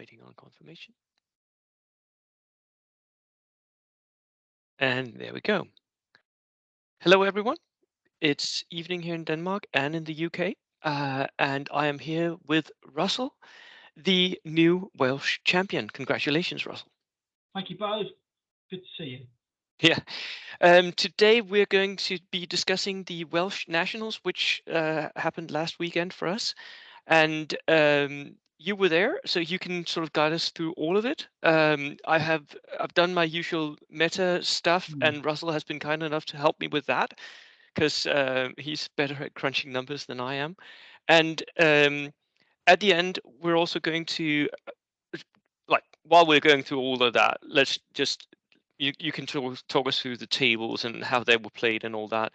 waiting on confirmation. And there we go. Hello, everyone. It's evening here in Denmark and in the UK. And I am here with Russell, the new Welsh champion. Congratulations, Russell. Thank you both. Good to see you. Yeah. Today we're going to be discussing the Welsh Nationals, which happened last weekend for us. And you were there, so you can sort of guide us through all of it. I've done my usual meta stuff, and Russell has been kind enough to help me with that because he's better at crunching numbers than I am. And at the end, we're also going to like while we're going through all of that, let's just you can talk us through the tables and how they were played and all that.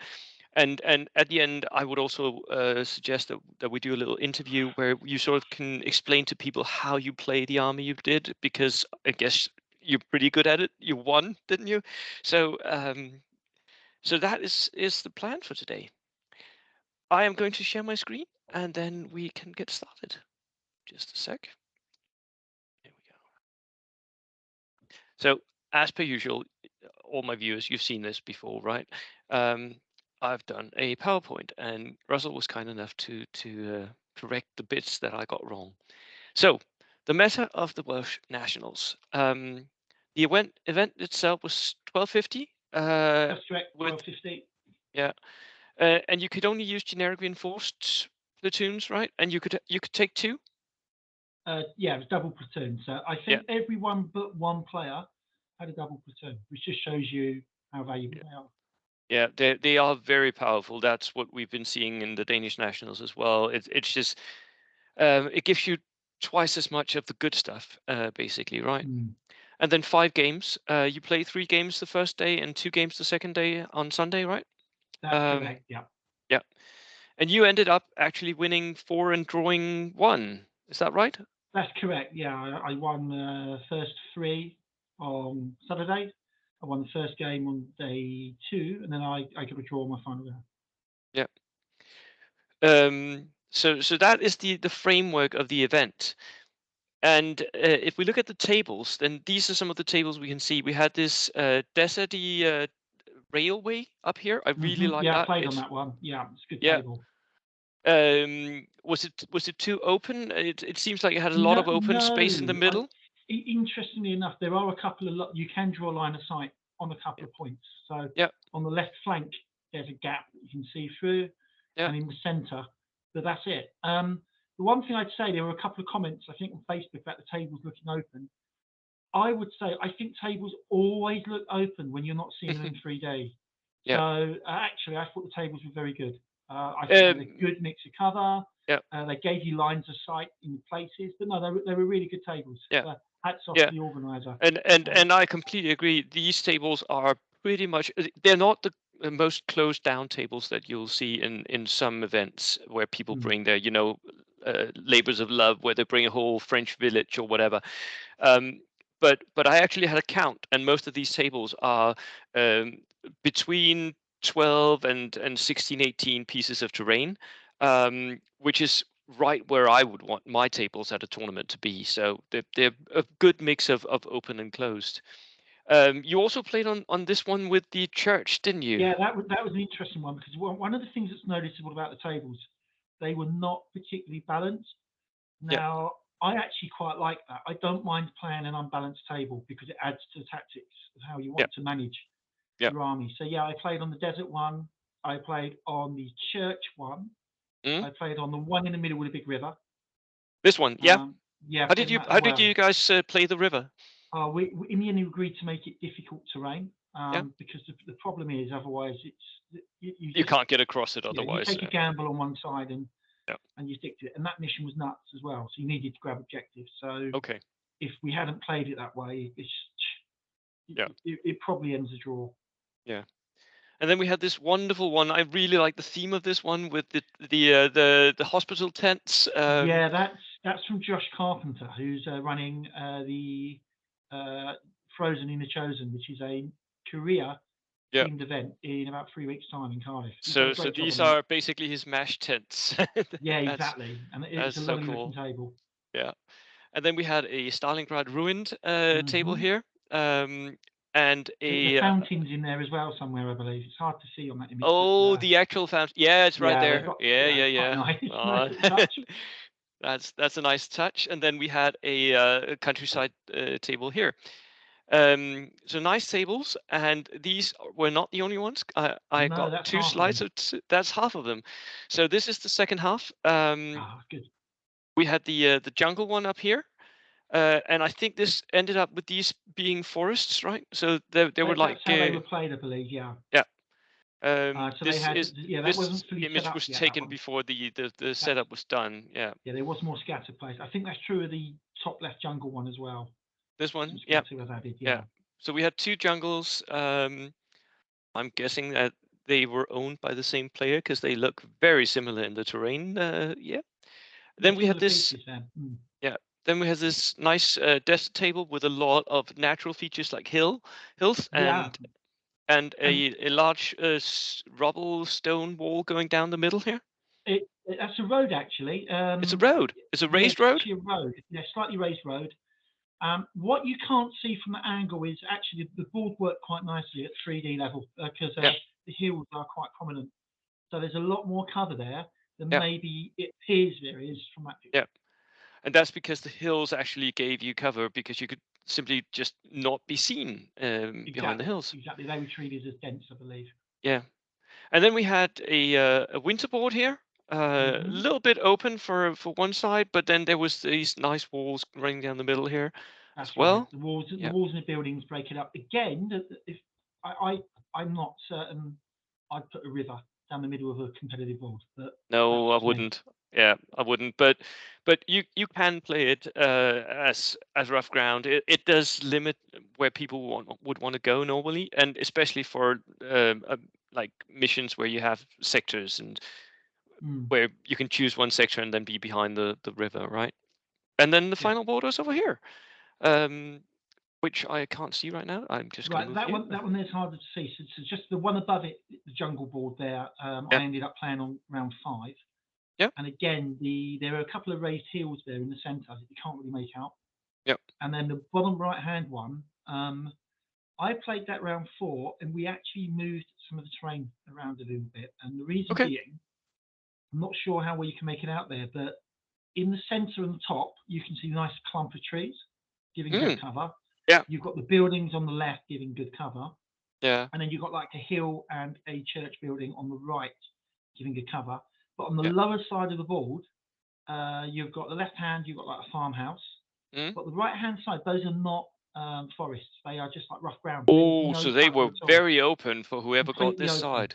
And at the end, I would also suggest that we do a little interview where you sort of can explain to people how you play the army you did, because I guess you're pretty good at it. You won, didn't you? So so that is the plan for today. I am going to share my screen and then we can get started. Just a sec. There we go. So as per usual, all my viewers, you've seen this before, right? I've done a PowerPoint, and Russell was kind enough to correct the bits that I got wrong. So the meta of the Welsh Nationals. The event itself was 1250. That's correct. With 12:50. yeah, and you could only use generic reinforced platoons, right? And you could take two. Yeah, it was double platoon. So I Yeah, think everyone but one player had a double platoon, which just shows you how valuable yeah, they are. yeah. They are very powerful. That's what we've been seeing in the Danish Nationals as well. It's just it gives you twice as much of the good stuff, basically, right? And then 5 games. You play 3 games the first day and 2 games the second day on Sunday, right? That's correct. Yeah, Yeah. And you ended up actually winning 4 and drawing 1. Is that right? that's correct. Yeah, I won the first 3 on Saturday. I won the first game on day 2, and then I got a draw on my final round. Yeah. So that is the framework of the event. And if we look at the tables, then these are some of the tables we can see. We had this deserty railway up here. I really like Yeah, I that. played on It's that one. Yeah, it's a good yeah. table. Was it too open? It seems like it had a lot No, of open space in the no. middle. Interestingly enough, there are a couple of you can draw a line of sight on a couple Yeah, of points. So yeah, on the left flank, there's a gap that you can see through, yeah. and in the centre, but that's it. The one thing I'd say, there were a couple of comments I think on Facebook about the tables looking open. I would say I think tables always look open when you're not seeing them in 3D. Yeah. So actually, I thought the tables were very good. I thought they had a Um, good mix of cover. yeah, They gave you lines of sight in places, but no, they were really good tables. yeah, So hats off yeah. to the organizer. And I completely agree. These tables are pretty much they're not the most closed down tables that you'll see in some events where people bring their labors of love, where they bring a whole French village or whatever. Um, but I actually had a count, and most of these tables are um, between 12 and 16, 18 pieces of terrain, which is right where I would want my tables at a tournament to be. So they're a good mix of open and closed. You also played on this one with the church, didn't you? Yeah, that was an interesting one because one of the things that's noticeable about the tables, they were not particularly balanced. Yeah, Now, I actually quite like that. I don't mind playing an unbalanced table because it adds to the tactics of how you yeah, want to manage yeah. your army. So yeah, I played on the desert one. I played on the church one. Mm? I played on the one in the middle with a big river. This one, yeah. Yeah, I How played did on you that as how did well. you guys play the river? We in the end we agreed to make it difficult terrain Yeah, because the problem is otherwise you you just can't get across it you otherwise. take a gamble on one side Yeah. and you stick to it. And that mission was nuts as well, so you needed to grab objectives. So Okay. if we hadn't played it that way, Yeah. it probably ends a draw. Yeah. And then we had this wonderful one. I really like the theme of this one with the hospital tents. Yeah, that's from Josh Carpenter, who's running the uh, Frozen in the Chosen, which is a Korea Yeah. themed event in about 3 weeks' time in Cardiff. He's done So a great job these on that. are basically his mesh tents. Yeah, That's exactly, and that's it's a so lovely looking cool. table. Yeah. And then we had a Stalingrad ruined table Hmm. here, and The a fountain's in there as well somewhere, I believe. It's hard to see on that image, but oh, the actual fountain. Yeah, it's right yeah, they've there. got, Yeah, yeah, yeah, it's quite yeah. nice. Nice Uh, little touch. that's a nice touch. And then we had a countryside table here. So nice tables, and these were not the only ones. I No, got that's two half of slides them. of that's half of them. So this is the second half. Ah, good. We had the jungle one up here, and I think this ended up with these being forests, right? So they were like That's how they were played, I believe. Yeah. yeah. So they had, yeah, that This wasn't fully set image up was yet. That taken one. before the That's, setup was done. Yeah, yeah, there was more scatter plays. I think that's true of the top left jungle one as well. this Some one. Yeah, scatter was added. yeah. Yeah. So we had two jungles. I'm guessing that they were owned by the same player because they look very similar in the terrain. Yeah. Yeah, Then we have similar this. features there. Mm. Yeah. Then we have this nice desert table with a lot of natural features like hills, Yeah. and And a large rubble stone wall going down the middle here. that's a road actually. It's a road. It's a Yeah, raised it's road. actually a road. Yeah, slightly raised road. What you can't see from the angle is actually the board worked quite nicely at 3D level because Yeah. the hills are quite prominent. So there's a lot more cover there than Yeah. maybe it appears there is from that Yeah. picture. And that's because the hills actually gave you cover because you could simply just not be seen behind the Exactly, hills. exactly. They were treated as dense, I believe. Yeah. And then we had a winter board here, a Hmm. little bit open for one side, but then there was these nice walls running down the middle here as That's right. well. The Yeah. walls in the buildings break it up again. If I'm not certain, I'd put a river down the middle of a competitive board, but that's No, I just me. wouldn't. Yeah, I wouldn't. But you can play it as rough ground. It does limit where people would want to go normally, and especially for like missions where you have sectors and Mm. where you can choose one sector and then be behind the river, right? And then the Yeah. final border is over here, um, which I can't see right now. I'm just going Right, to move you. that one there's harder to see. So just the one above it, the jungle board there. Yeah, I ended up playing on round 5, yeah, and again there are a couple of raised hills there in the centre that you can't really make out. yeah. And then the bottom right hand one, I played that round 4, and we actually moved some of the terrain around a little bit. And the reason Okay. being, I'm not sure how well you can make it out there, but in the centre and the top, you can see a nice clump of trees giving good Mm, cover. yeah, You've got the buildings on the left giving good cover, yeah, and then you've got like a hill and a church building on the right giving good cover. But on the yeah. lower side of the board, you've got the left hand, you've got like a farmhouse, Mm. but the right hand side, those are not forests. They are just like rough ground. There's Oh, no so they cover were at all, very open for whoever got completely this open. side.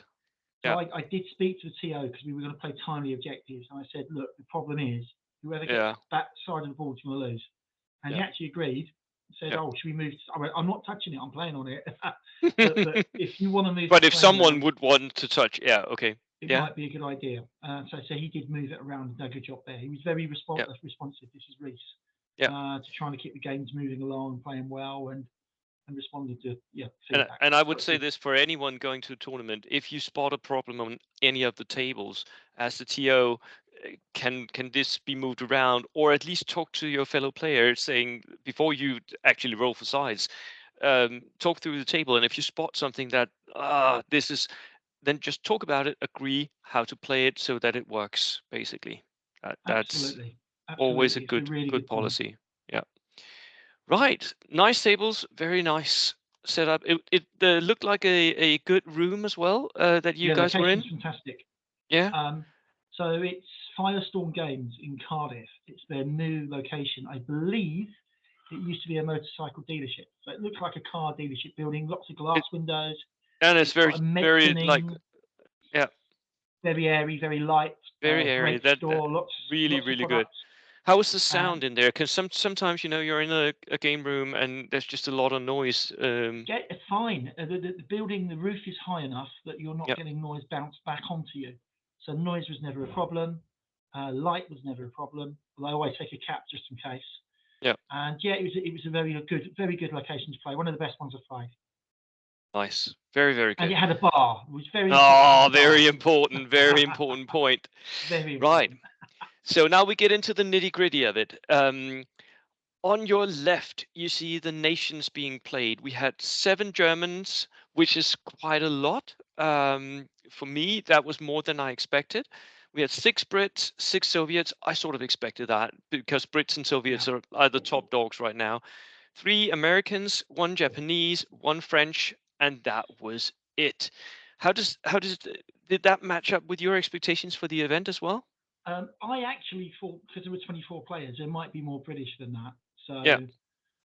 So Yeah, I did speak to the TO because we were going to play timely objectives, and I said, look, the problem is whoever gets yeah, that side of the board is going to lose. And he yeah, actually agreed. Said, yeah. "Oh, should we move?" I went, "I'm not touching it. I'm playing on it." But if you want to move the But if terrain someone around, would want to touch, yeah, okay, it yeah, might be a good idea. So he did move it around and did a good job there. He was very yeah, responsive. This is Reese yeah. to trying to keep the games moving along, playing well, and responding to feedback. And I would That was say good. this for anyone going to a tournament: if you spot a problem on any of the tables, as the TO, can this be moved around, or at least talk to your fellow player, saying before you actually roll for size, talk through the table, and if you spot something that this is, then just talk about it, agree how to play it so that it works. Basically, that's Absolutely, always a absolutely. It's a really good good point. policy. Yeah. Right. Nice tables. Very nice setup. It looked like a good room as well that you Yeah, guys were location's in. fantastic. Yeah. Um, so it's Firestorm Games in Cardiff. It's their new location. I believe it used to be a motorcycle dealership. So it looks like a car dealership building, lots of glass It windows. and it's It's got a very like mezzanine, yeah, very airy, very light, very airy. great That store, really lots of good. products. How was the And sound in there? Because sometimes you're in a game room and there's just a lot of noise. get fine. The building, the roof is high enough that you're not Yeah, getting noise bounced back onto you. So noise was never a problem. Light was never a problem. Although I always take a cap just in case. yeah. And yeah, it was a very good location to play. One of the best ones I've played. Nice. Very And good. it had a bar. It was very important. It had Oh, a bar. very important. Very important point. Very Right. important. So now we get into the nitty gritty of it. On your left, you see the nations being played. We had 7 Germans, which is quite a lot. For me, that was more than I expected. We had 6 Brits, 6 Soviets. I sort of expected that because Brits and Yeah. Soviets are the top dogs right now. 3 Americans, 1 Japanese, 1 French, and that was it. Did that match up with your expectations for the event as well? I actually thought because there were 24 players, there might be more British than that. Yeah, So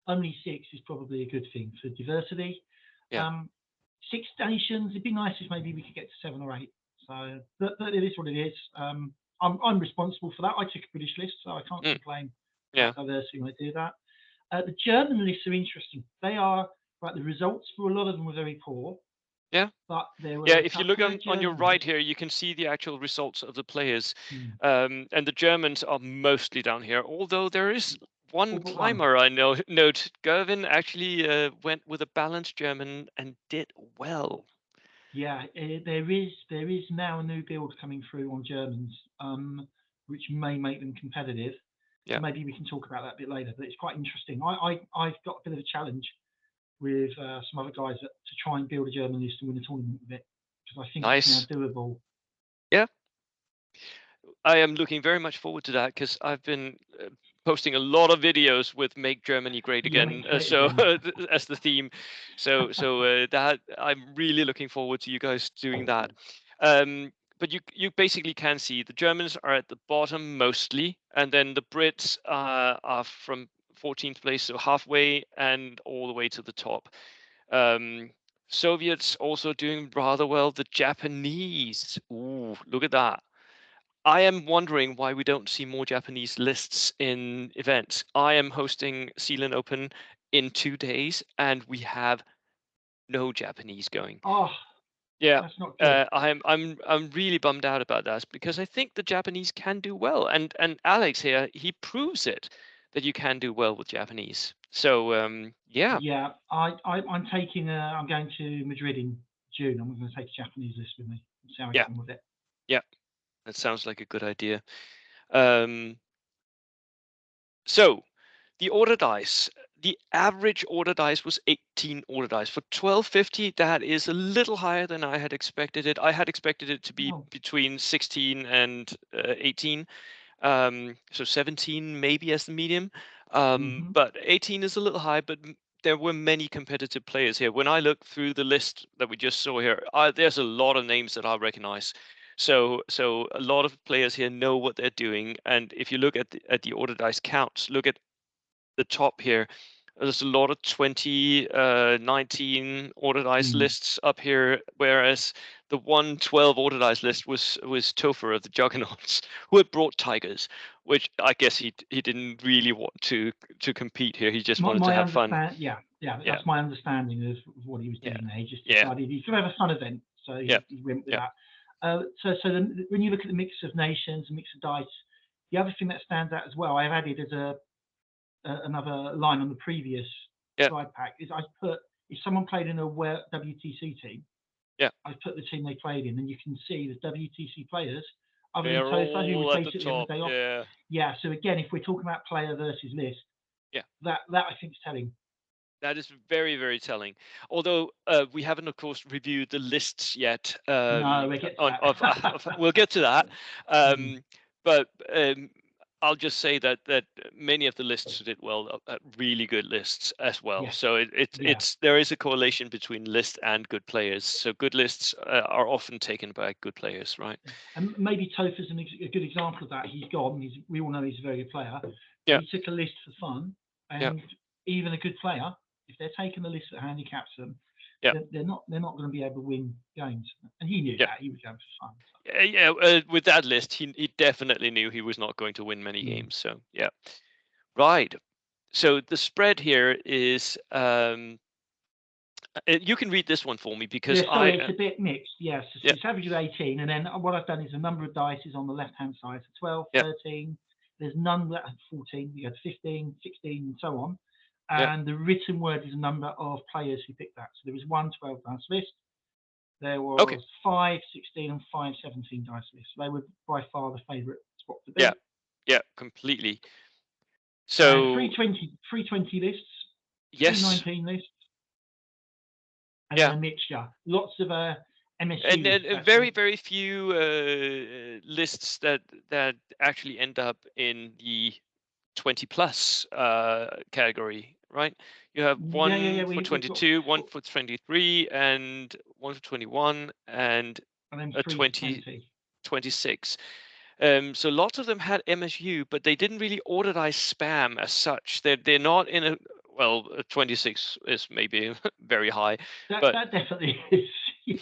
only six is probably a good thing for diversity. yeah. Um, Six nations. It'd be nice if maybe we could get to 7 or 8. So, but it is what it is. I'm responsible for that. I took a British list, so I can't Mm, complain yeah, about diversity when I do that. The German lists are interesting. They are right. The results for a lot of them were very poor, yeah. but there Yeah, were a if you look couple of on your German right lists. here, you can see the actual results of the players. Hmm, And the Germans are mostly down here, although there is all one but one. climber I know note. Gervin actually went with a balanced German and did well. Yeah, there is now a new build coming through on Germans, which may make them competitive. So Yeah, maybe we can talk about that a bit later. But it's quite interesting. I've got a bit of a challenge with some other guys to try and build a German list and win a tournament with it because I think it's now nice. doable. Yeah, I am looking very much forward to that because I've been posting a lot of videos with "Make Germany Great Yeah, Again," make great so again. as the theme. That I'm really looking forward to you guys doing that. But you basically can see the Germans are at the bottom mostly, and then the Brits are from 14th place, so halfway and all the way to the top. Um, Soviets also doing rather well. The Japanese, ooh, look at that. I am wondering why we don't see more Japanese lists in events. I am hosting Sealand Open in 2 days, and we have no Japanese going. Oh, Yeah, that's not good. I'm really bummed out about that because I think the Japanese can do well, and Alex here he proves it that you can do well with Japanese. So yeah, Yeah, I'm taking. I'm going to Madrid in June. I'm going to take a Japanese list with me and see how I yeah, get on with it. yeah, that sounds like a good idea. Um, so the order dice. The average order dice was 18 order dice. For 1250, that is a little higher than I had expected it. I had expected it to be Oh, between 16 and 18. So 17 maybe as the medium. hmm. But 18 is a little high, but there were many competitive players here. When I look through the list that we just saw here, there's a lot of names that I recognize. So a lot of players here know what they're doing. And if you look at the order dice counts, look at the top here. There's a lot of 20, 19 ordered ice Mm. lists up here, whereas the 112 ordered ice list was Topher of the Juggernauts, who had brought tigers, which I guess he didn't really want to compete here. He just wanted to My have fun. understand, yeah, yeah, Yeah, that's my understanding of what he was yeah, doing there. He just yeah, decided he's going to have a fun event, so yeah, he went with yeah, that. When you look at the mix of nations, the mix of dice, the other thing that stands out as well, I've added as another line on the previous yeah, slide pack is I put if someone played in a WTC team, yeah. I put the team they played in, and you can see the WTC players, other than They're Topher, who was all at the basically having a top. day off. Yeah, Yeah, so again, if we're talking about player versus list, yeah. that I think is telling. That is very, very telling. Although we haven't, of course, reviewed the lists yet. No, we get to On of that. we'll get to that. Mm, Um, but I'll just say that many of the lists did well, really good lists as well. yes, So yeah, there is a correlation between list and good players. So good lists are often taken by good players, right? and maybe Topher's a good example of that. He's gone. We all know he's a very good player, but Yeah, he took a list for fun, yeah, and even a good player, if they're taking a list that handicaps them, yeah, they're not going to be able to win games. And he knew yeah. that. He was going for fun. So. Yeah, with that list, he definitely knew he was not going to win many Mm. games. So yeah, right. So the spread here is you can read this one for me because Yeah, sorry, it's a bit mixed. Yes, so yeah, it's average of 18, and then what I've done is a number of dice is on the left-hand side, so 12, yeah, 13. There's none that have 14. You had 15, 16, and so on. yeah. And the written word is a number of players who picked that. So there was one 12 dice list. There Okay, was 5, 16, and 5, 17 dice lists. So they were by far the favourite spot to yeah, beat. yeah, completely. And So 320 lists, yes, 319 lists, and then yeah, a mixture. Lots of and, MSU and, lists and very actually. very few lists that actually end up in the 20 plus category, right? You have Yeah, yeah, yeah. one for We've got 22, one for 23, and one for 21, and and then a three for 20 20. 26. So lots of them had MSU, but they didn't really auditize spam as such. They're not in a, well, a 26 is maybe very high, but That definitely is. Yeah.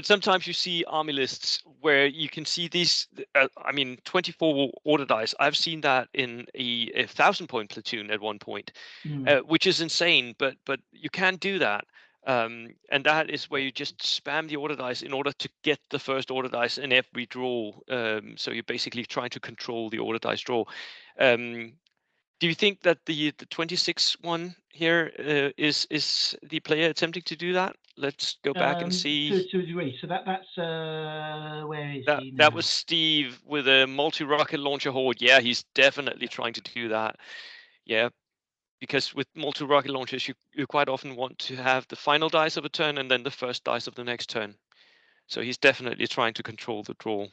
sometimes you see army lists where you can see these. I mean, 24 order dice. I've seen that in a 1,000 point platoon at one point, Mm, which is insane. But you can do that, and that is where you just spam the order dice in order to get the first order dice in every draw. So you're basically trying to control the order dice draw. Um, do you think that the 26 one here is the player attempting to do that? Let's go back and see. to a degree. So that's where is he That was now? Steve with a multi-rocket launcher horde. Yeah, he's definitely Yeah, trying to do that. Yeah, because with multi-rocket launchers, you quite often want to have the final dice of a turn and then the first dice of the next turn. So he's definitely trying to control the draw. yeah.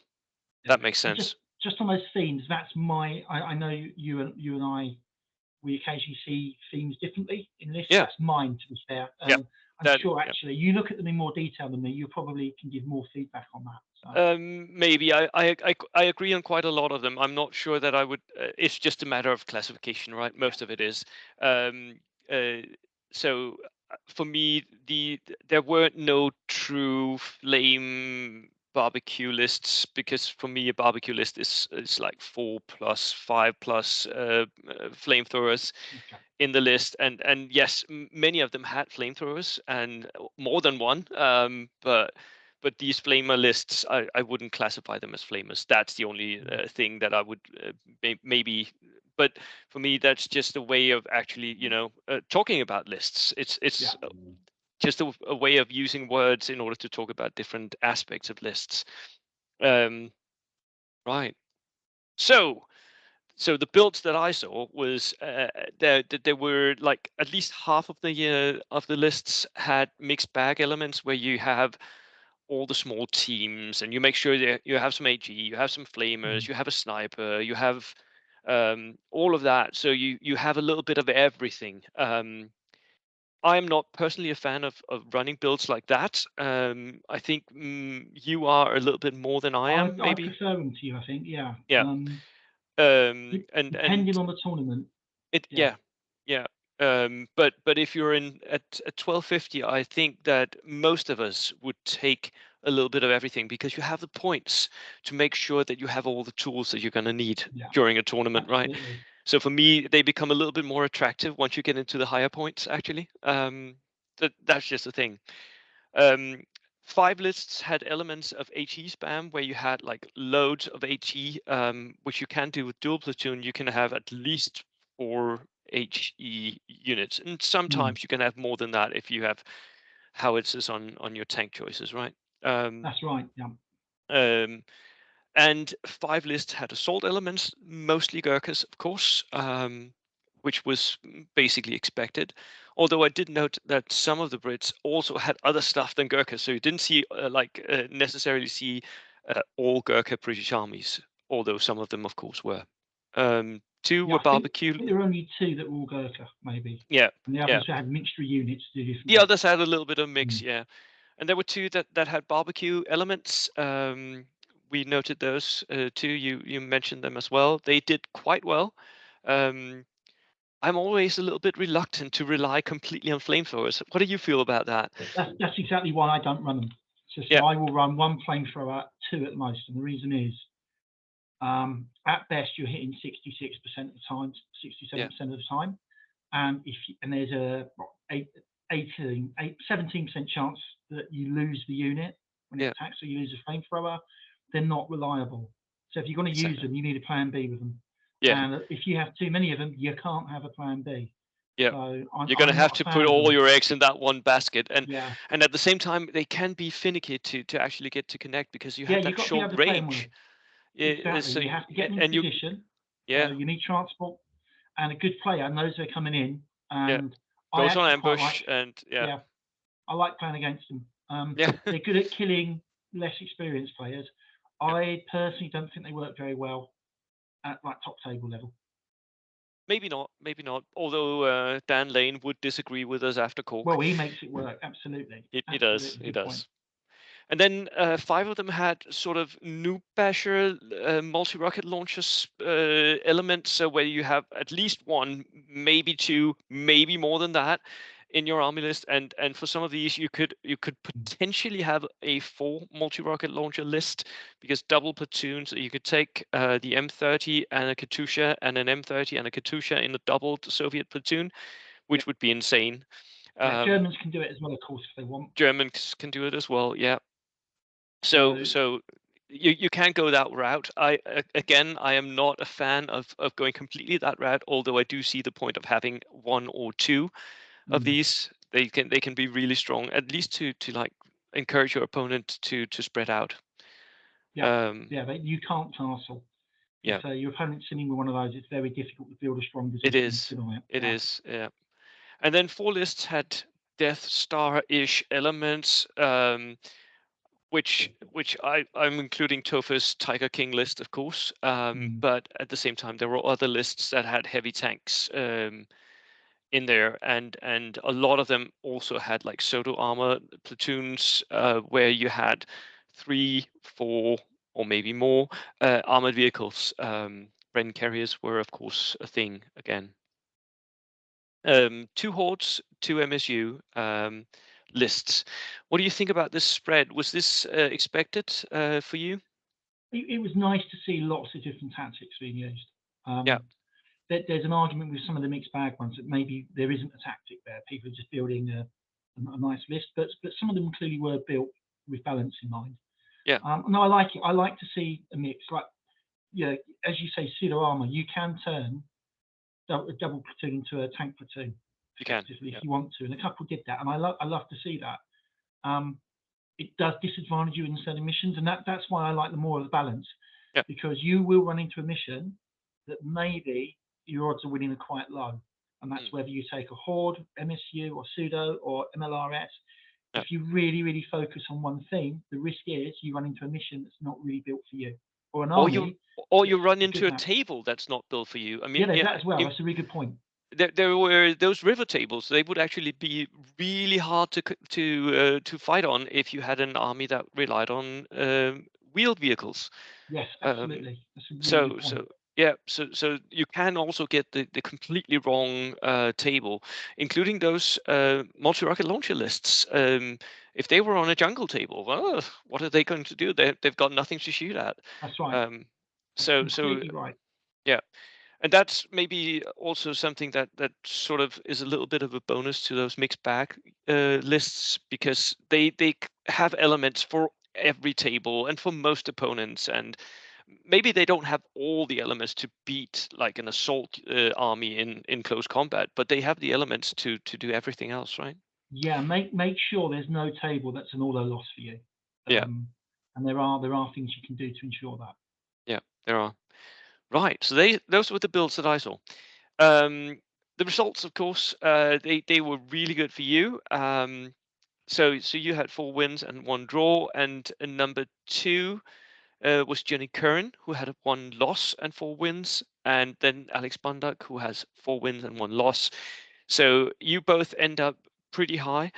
That makes And sense. just on those themes, that's my. I know you and I, we occasionally see themes differently in lists. Yeah, That's mine, to be fair. yeah. I'm That sure yeah. actually you look at them in more detail than me. You probably can give more feedback on that. So Maybe I agree on quite a lot of them. I'm not sure that I would. It's just a matter of classification, right? yeah, Most of it is. Um, uh, so for me, there weren't no true flame barbecue lists because for me a barbecue list is like 4 plus 5 plus flamethrowers okay, in the list, and yes, many of them had flamethrowers and more than one. But these flamer lists, I wouldn't classify them as flamers. That's the only mm, thing that I would maybe. But for me, that's just a way of actually, talking about lists. It's yeah, just a way of using words in order to talk about different aspects of lists. Um, right. So the builds that I saw was there were like at least half of the lists had mixed bag elements where you have all the small teams and you make sure that you have some AG, you have some mm. flamers, you have a sniper, you have all of that. So you have a little bit of everything. I'm not personally a fan of running builds like that. I think you are a little bit more than I am, I maybe. prefer them to you. I think, yeah. Yeah. And Depending on the tournament, it yeah, yeah, yeah. But if you're in at 1250, I think that most of us would take a little bit of everything because you have the points to make sure that you have all the tools that you're going to need yeah, during a tournament, right? absolutely, So for me, they become a little bit more attractive once you get into the higher points, actually. That's just the thing. Um, five lists had elements of HE spam where you had like loads of HE, which you can do with dual platoon. You can have at least 4 HE units, and mm. sometimes you can have more than that if you have howitzers on your tank choices, right? Um, That's right, yeah, um, and five lists had assault elements, mostly Gurkhas, of course, which was basically expected. Although I did note that some of the Brits also had other stuff than Gurkhas, so you didn't see necessarily see all Gurkha British armies, although some of them, of course, were. Two yeah. were I barbecue. think there were only two that were all Gurkha, maybe, Yeah, and the yeah. others had mixture units to do different The bits. others had a little bit of mix, Mm. yeah. And there were two that had barbecue elements. We noted those two. You mentioned them as well. They did quite well. Um, I'm always a little bit reluctant to rely completely on flamethrowers. What do you feel about that? That's exactly why I don't run them. So Yeah, I will run one flamethrower, two at most, and the reason is, at best you're hitting 66% of the time, yeah, 67% of the time, and and there's a what, 17% chance that you lose the unit when it yeah, attacks, so you lose a flamethrower. They're not reliable. So if you're going to use exactly. them, you need a plan B with them. Yeah, And if you have too many of them, you can't have a plan B. yeah. So You're gonna I'm have not to a put fan of all them. your eggs in that one basket, Yeah, and at the same time they can be finicky to actually get to connect because you yeah, have you've that got to be short able to play them well. range. Yeah, Exactly. so You have to get them in and you position. So Yeah, you need transport and a good player knows they're coming in. yeah. And I Goes on actually quite like, ambush and yeah, yeah, I like playing against them. yeah, They're good at killing less experienced players. yeah. I personally don't think they work very well at like top table level. Maybe not, maybe not. Although Dan Lane would disagree with us after Well, Cork. he makes it work. Absolutely, It does, absolutely. it Good point. does. And then five of them had sort of noob basher multi-rocket launchers elements, so where you have at least one, maybe two, maybe more than that in your army list. And for some of these, you could Mm. potentially have a four multi-rocket launcher list because double platoons. So you could take the M30 and a Katusha and an M30 and a Katusha in a doubled Soviet platoon, Yeah, which would be insane. yeah. Um, Germans can do it as well, of course, if they want. Germans can do it as well. Yeah. So So, so you can't go that route. Again, I am not a fan of going completely that route, although I do see the point of having one or two of mm, these. They can be really strong, at least to like encourage your opponent to spread out. yeah, Um, yeah. You can't castle. If yeah, your opponent's sitting with one of those, it's very difficult to build a strong it position and is. sit on it. It Yeah. is. Yeah. And then four lists had Death Star-ish elements. Which I'm including Topher's Tiger King list, of course. Mm, But at the same time, there were other lists that had heavy tanks in there, and a lot of them also had like Soto armor platoons, where you had three, four, or maybe more armored vehicles. Bren carriers were, of course, a thing again. Two hordes, two MSU lists. What do you think about this spread? Was this expected for you? it was nice to see lots of different tactics being used. Yeah, There's an argument with some of the mixed bag ones that maybe there isn't a tactic there. People are just building a nice list, but some of them clearly were built with balance in mind. yeah, No, I like it. I like to see a mix. Like, yeah, as you say, pseudo armor. You can turn a double platoon into a tank platoon you can. effectively if Yeah, you want to, and a couple did that, and I love to see that. Um, it does disadvantage you in certain missions, and that's why I like the more of the balance, yeah, because you will run into a mission that maybe your odds of winning are quite low, and that's mm, whether you take a horde, MSU, or pseudo, or MLRS. yeah. If you really, really focus on one thing, the risk is you run into a mission that's not really built for you, or an Or you army or that's you run a good into a map. table that's not built for you. I Yeah, mean, there's yeah, that as well. That's a really good point. there were those river tables. They would actually be really hard to fight on if you had an army that relied on wheeled vehicles. Yes, Um, absolutely. That's a really good point. so yeah, so you can also get the completely wrong table, including those multi-rocket launcher lists. If they were on a jungle table, well, what are they going to do? They've got nothing to shoot at. That's right. Um, That's so completely right. yeah, and that's maybe also something that sort of is a little bit of a bonus to those mixed bag lists because they have elements for every table and for most opponents, and maybe they don't have all the elements to beat like an assault army in close combat, but they have the elements to do everything else, right? Yeah, make sure there's no table that's an auto loss for you. Yeah, Um, and there are things you can do to ensure that. yeah, there are. Right, so those were the builds that I saw. Um, the results, of course, they were really good for you. So you had four wins and one draw, and number two was Jenny Curran, who had one loss and four wins, and then Alex Bunduck, who has four wins and one loss. So you both end up pretty high.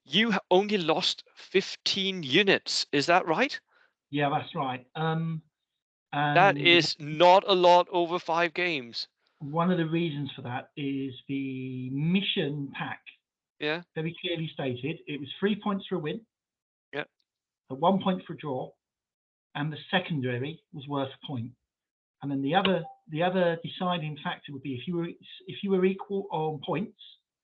You only lost 15 units, is that right? Yeah, that's right. That And is not a lot over 5 games. one of the reasons for that is the mission pack Yeah, very clearly stated it was 3 points for a win, yeah. 1 point for a draw, and the secondary was worth a point. And then the other deciding factor would be if you were equal on points,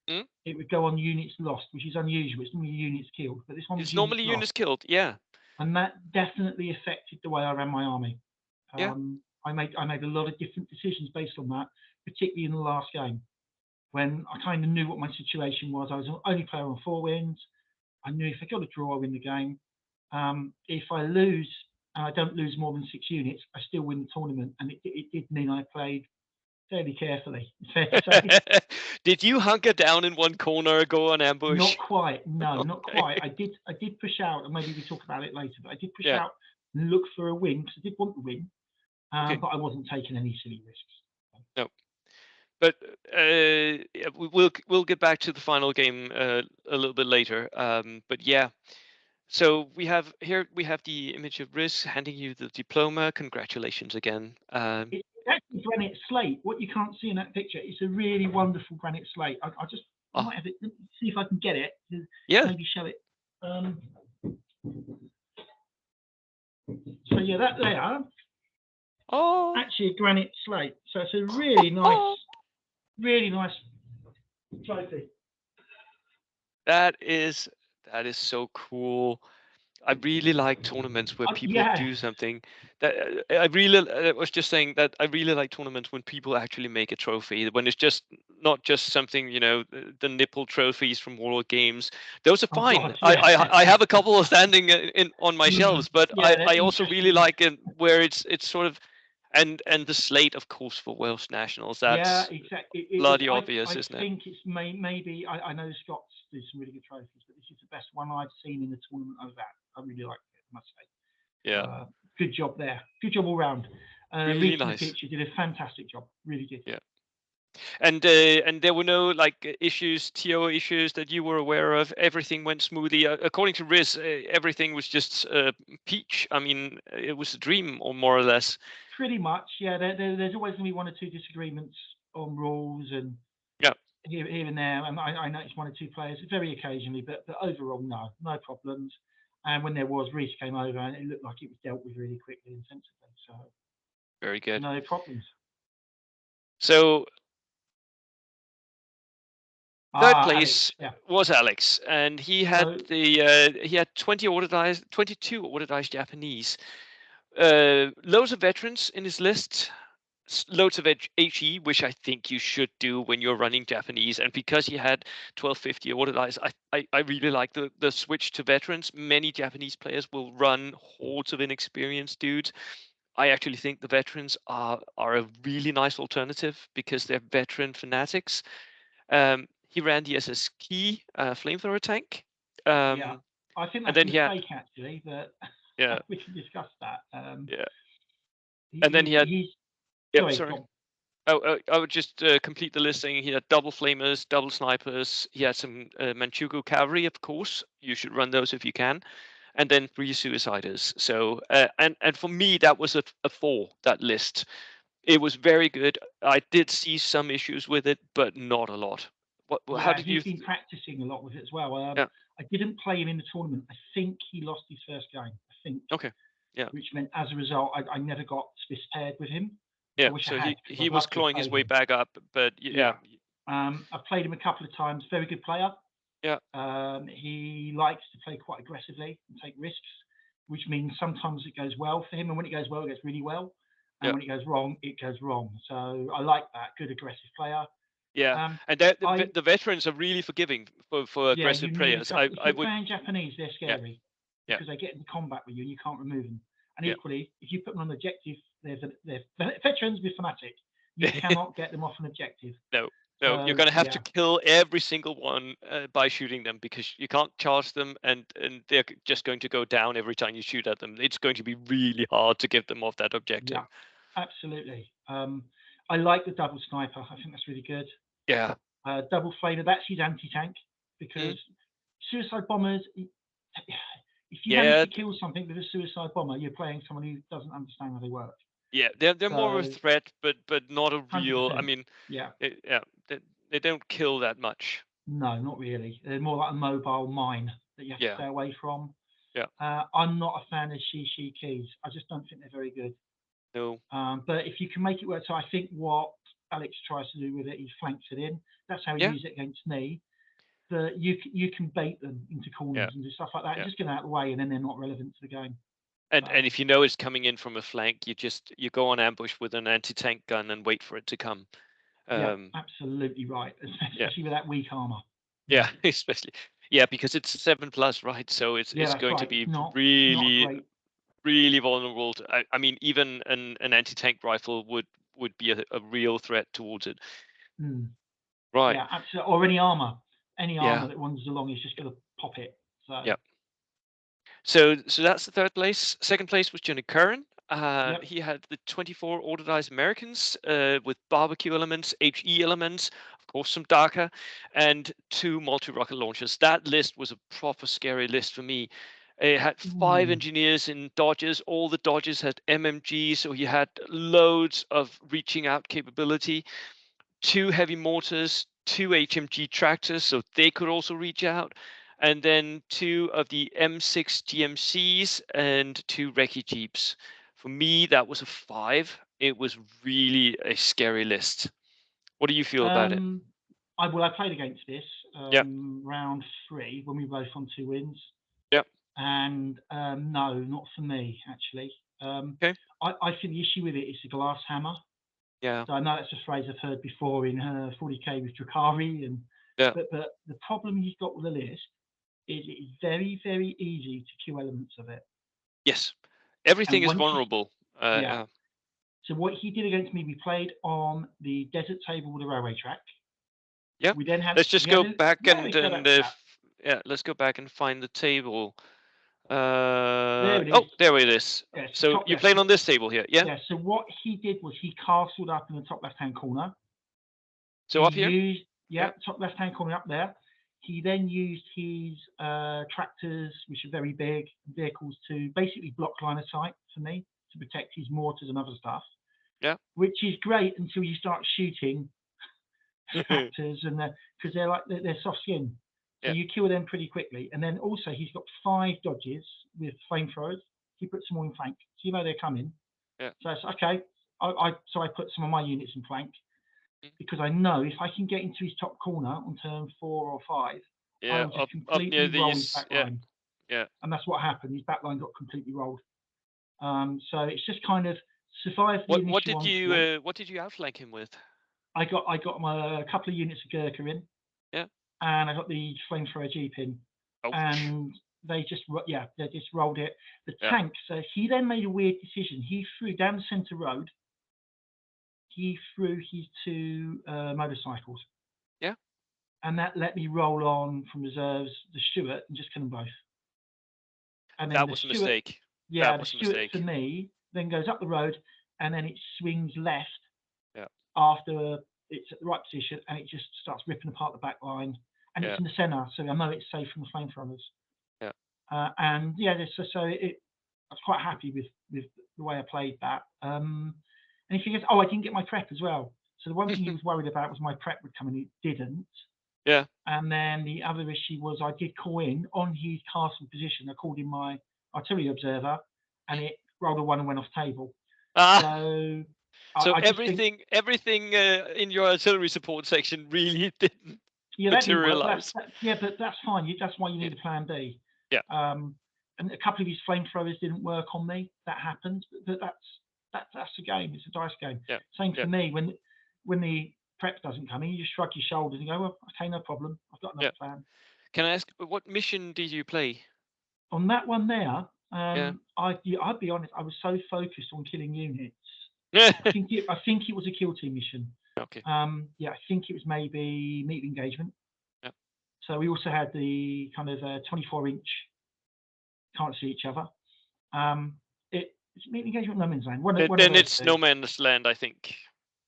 Mm? it would go on units lost, which is unusual. It's normally units killed, but this one was It's units normally lost, units killed. Yeah, and that definitely affected the way I ran my army. yeah. I made a lot of different decisions based on that, particularly in the last game when I kind of knew what my situation was. I was the only player on 4 wins. I knew if I got a draw, I win the game. If I lose and I don't lose more than 6 units, I still win the tournament. And it did mean I played fairly carefully. It's fair to say. Did you hunker down in one corner, go on ambush? Not quite. No, not Okay. quite. I did push out, and maybe we talk about it later. But I did push Yeah. out and look for a win because I did want the win, Okay. but I wasn't taking any silly risks. No. But yeah, we'll get back to the final game a little bit later. But yeah, so we have the image of Riz handing you the diploma. Congratulations again. It's actually granite slate. What you can't see in that picture, it's a really wonderful granite slate. I Oh, might have it. Let me see if I can get it to yeah. maybe show it. Um, so yeah, that there Oh, actually a granite slate. So it's a really nice trophy. that is so cool. I really like tournaments where people Yeah, do something that I really I was just saying that I really like tournaments when people actually make a trophy, when it's just not just something, the nipple trophies from World Games. Those are oh fine. God, I yeah, I, I have a couple of standing in on my mm, shelves, but yeah, I they're also really interesting. like it where it's sort of and the slate, of course, for Welsh Nationals. Yeah, That's exactly. It is. bloody obvious, I isn't it? think it's maybe. I know Scots do some really good trophies, but this is the best one I've seen in the tournament I was at. I really liked it, I must say. Yeah, Good job there. Good job all round. really Reading the nice. picture did a fantastic job. Really did. Yeah. And there were no like issues, TO issues that you were aware of. Everything went smoothly. According to Riz, everything was just peach. I mean, it was a dream, or more or less. Pretty much. Yeah. There's always going to be one or two disagreements on rules and Yeah, here and there. And I noticed one or two players very occasionally, but overall, no problems. And when there was, Reese came over and it looked like it was dealt with really quickly and sensibly. So very good. no problems. So third Ah, Alex. place Yeah. was Alex, and So he had 22 orderized Japanese. Loads of veterans in his list. Loads of HE, which I think you should do when you're running Japanese. And because he had 1250 ordered eyes, I really like the switch to veterans. Many Japanese players will run hordes of inexperienced dudes. I actually think the veterans are a really nice alternative because they're veteran fanatics. He ran the SS Key flamethrower tank. yeah, Um, I think and that's a then he had, mistake actually, but yeah, we can discuss that. yeah. And then He's yeah, sorry, sorry. Tom. Oh, I would just complete the listing. He had double flamers, double snipers. He had some Manchukuo cavalry, of course. You should run those if you can, and then three suiciders. So, and for me, that was a four. That list. It was very good. I did see some issues with it, but not a lot. How Yeah, did he's you? been practicing a lot with it as well. Yeah. I didn't play him in the tournament. I think he lost his first game. I think, Okay. Yeah. which meant as a result, I never got Swiss paired with him, which I Yeah. wish I So had because he I'd was love to have clawing his played way him. back up, but yeah. Yeah. I've played him a couple of times. Very good player. Yeah. He likes to play quite aggressively and take risks, which means sometimes it goes well for him, and when it goes well, it goes really well, and Yeah. when it goes wrong, it goes wrong. So I like that good aggressive player. Yeah. Um, And that I the veterans are really forgiving for Yeah, you aggressive need players. stuff. If I you're would. playing Japanese, they're Yeah. scary Yeah. because they get into combat with you and you can't remove them. And Yeah. equally, if you put them on objective, they're veterans with fanatic. You cannot get them off an objective. No, no, you're So gonna have to yeah, kill every single one by shooting them because you can't charge them, and they're just going to go down every time you shoot at them. It's going to be really hard to get them off that yeah, objective. absolutely. I like the double sniper. I think that's really good. Yeah. Double flamer, that's his anti-tank because Mm. suicide bombers. If you manage Yeah, to kill something with a suicide bomber, you're playing someone who doesn't understand how they work. yeah. They're more of a So threat, but not a real. I 100%. mean, Yeah. yeah, they don't kill that much. No, not really. They're more like a mobile mine that you have to Yeah, stay away from. yeah. I'm not a fan of Shishi keys. I just don't think they're very good. No, But if you can make it work, so I think what Alex tries to do with it, he flanks it in. That's how he yeah, used it against me. But you can bait them into yeah, corners and do stuff like that, and yeah. just get out of the way, and then they're not relevant to the game. And So if you know it's coming in from a flank, you go on ambush with an anti-tank gun and wait for it to come. yeah, Um, absolutely right, yeah. especially with that weak armor. Yeah, Yeah, especially. Yeah, because it's 7 plus, right? So yeah, it's that's going to right. It's be not a really great. really vulnerable to, I mean, even an anti-tank rifle would be a real threat towards it. Mm. Right. Yeah, absolutely. Or any Yeah. armor that wanders along is just going to pop it. So, Yeah. So that's the third place. Second place was Johnny Curran. yep. He had the 24 Ordinized Americans with barbecue elements, HE elements, of course some Darker, and 2 multi-rocket launchers. That list was a proper scary list for me. It had 5 Ooh. engineers in Dodges. All the Dodges had MMG, so he had loads of reaching out capability. 2 heavy mortars, 2 HMG tractors, so they could also reach out, and then 2 of the M6 GMCs and 2 recce jeeps. For me, that was a 5. It was really a scary list. What do you feel about it? Um, I played against this Yeah. round three when we were both on 2 wins, Yeah. and no, not for me actually. Um, Okay. I think the issue with it is the glass hammer. Yeah. So I know that's a phrase I've heard before in 40k with Drakari, and Yeah. but the problem he's got with the list is it is very easy to kill elements of it, Yes. Everything and is once you vulnerable. yeah. Yeah. So what he did against me, we played on the desert table with a railway track. Yeah. We then had Let's just we had go a back yeah, we and go back to that. yeah, let's go back and find the table. There it is. Oh, there it is. Yes, So top you're left. playing on this table here, yeah? Yeah. So what he did was he castled up in the top left hand corner. So He up here? used Yeah. yeah, top left hand corner up there. He then used his tractors, which are very big vehicles, to basically block line of sight for me to protect his mortars and other stuff, Yeah. which is great until you start shooting tractors and because they're soft skin, so Yeah. you kill them pretty quickly. And then also he's got 5 dodges with flamethrowers. He puts them all in flank, so you know they're coming. Yeah. So it's okay. So I put some of my units in flank Mm. because I know if I can get into his top corner on turn 4 or 5, I Yeah. will just Up near completely roll his these. back Yeah. line. Yeah. And that's what happened. His back line got completely rolled. So it's just kind of survived the initial onslaught. What did you outflank him with? I got my a couple of units of Gurkha in, Yeah. and I got the flamethrower Jeep in, Ouch. and they just rolled it. The Yeah. tank. So he then made a weird decision. He threw down the centre road. He threw his 2 motorcycles, Yeah. and that let me roll on from reserves the Stuart and just kill them both. And then That the was a Stuart, mistake. yeah, That the was a Stuart for mistake. me then goes up the road, and then it swings left Yeah. after it's at the right position, and it just starts ripping apart the back line, and it's Yeah. in the centre, so I know it's safe from the flamethrowers. Yeah. And yeah, I was quite happy with the way I played that. And if you guess, oh, I didn't get my prep as well. So the one thing he was worried about was my prep would come, and it didn't. Yeah. And then the other issue was I did call in on his castle position. I called in my artillery observer, and Mm. it rolled a 1 and went off table. Ah. So So I just think, everything in your artillery support section really didn't yeah, that didn't work. But materialize. yeah, but that's fine. That's why you Yeah. need a plan B. Yeah. Um, and a couple of his flamethrowers didn't work on me. That happens. But that's a game. It's a dice game. Yeah. Same Yeah. for me. When the prep doesn't come in, you just shrug your shoulders and go, well, okay, no problem. I've got Yeah. another plan. Can I ask what mission did you play? On that one there, Yeah. I'd be honest. I was so focused on killing units. I think it was a kill team mission. Okay. Yeah, I think it was maybe meet engagement. Yeah. So we also had the kind of 24-inch can't see each other. It's meet engagement no man's land. One of Then those it's two. no man's land, I think.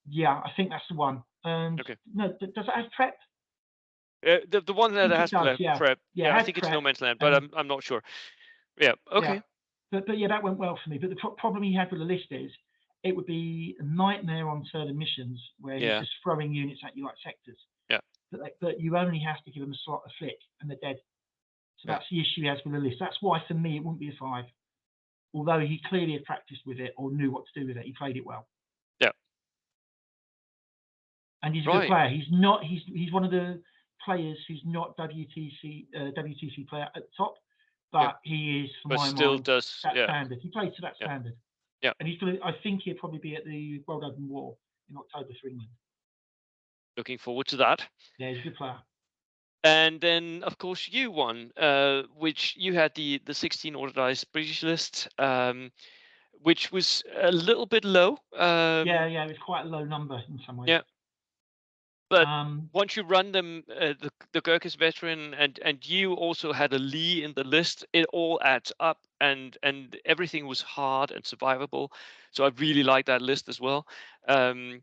Yeah, I think that's the one. And Okay. no, does it have prep? The one I that think it has does. Yeah, prep. yeah, Yeah, it I had think it's no prep, man's land, but and I'm not sure. Yeah. yeah, Okay. but yeah, that went well for me. But the problem he had with the list is it would be a nightmare on certain missions where he's Yeah. just throwing units at you like sectors. Yeah. But you only have to give them a slot, a flick, and they're dead. So Yeah. that's the issue he has with the list. That's why for me it wouldn't be a 5. Although he clearly had practiced with it or knew what to do with it, he played it well, Yeah. and he's a good Right. player. He's not. He's one of the players who's not WTC player at the top, Yeah. but he is, for But my still mind, does. that Yeah. standard. He plays to that Yeah. standard, Yeah. and he's going to. I think he'll probably be at the World Open War in October for England. Looking forward to that. Yeah, he's a good player. And then, of course, you won, which you had the 16 ordered British list, which was a little bit low. Yeah, yeah, it was quite a low number in some ways. Yeah, but Um, once you run them, the Gurkhas veteran and you also had a Lee in the list, it all adds up, and everything was hard and survivable. So I really like that list as well. Um,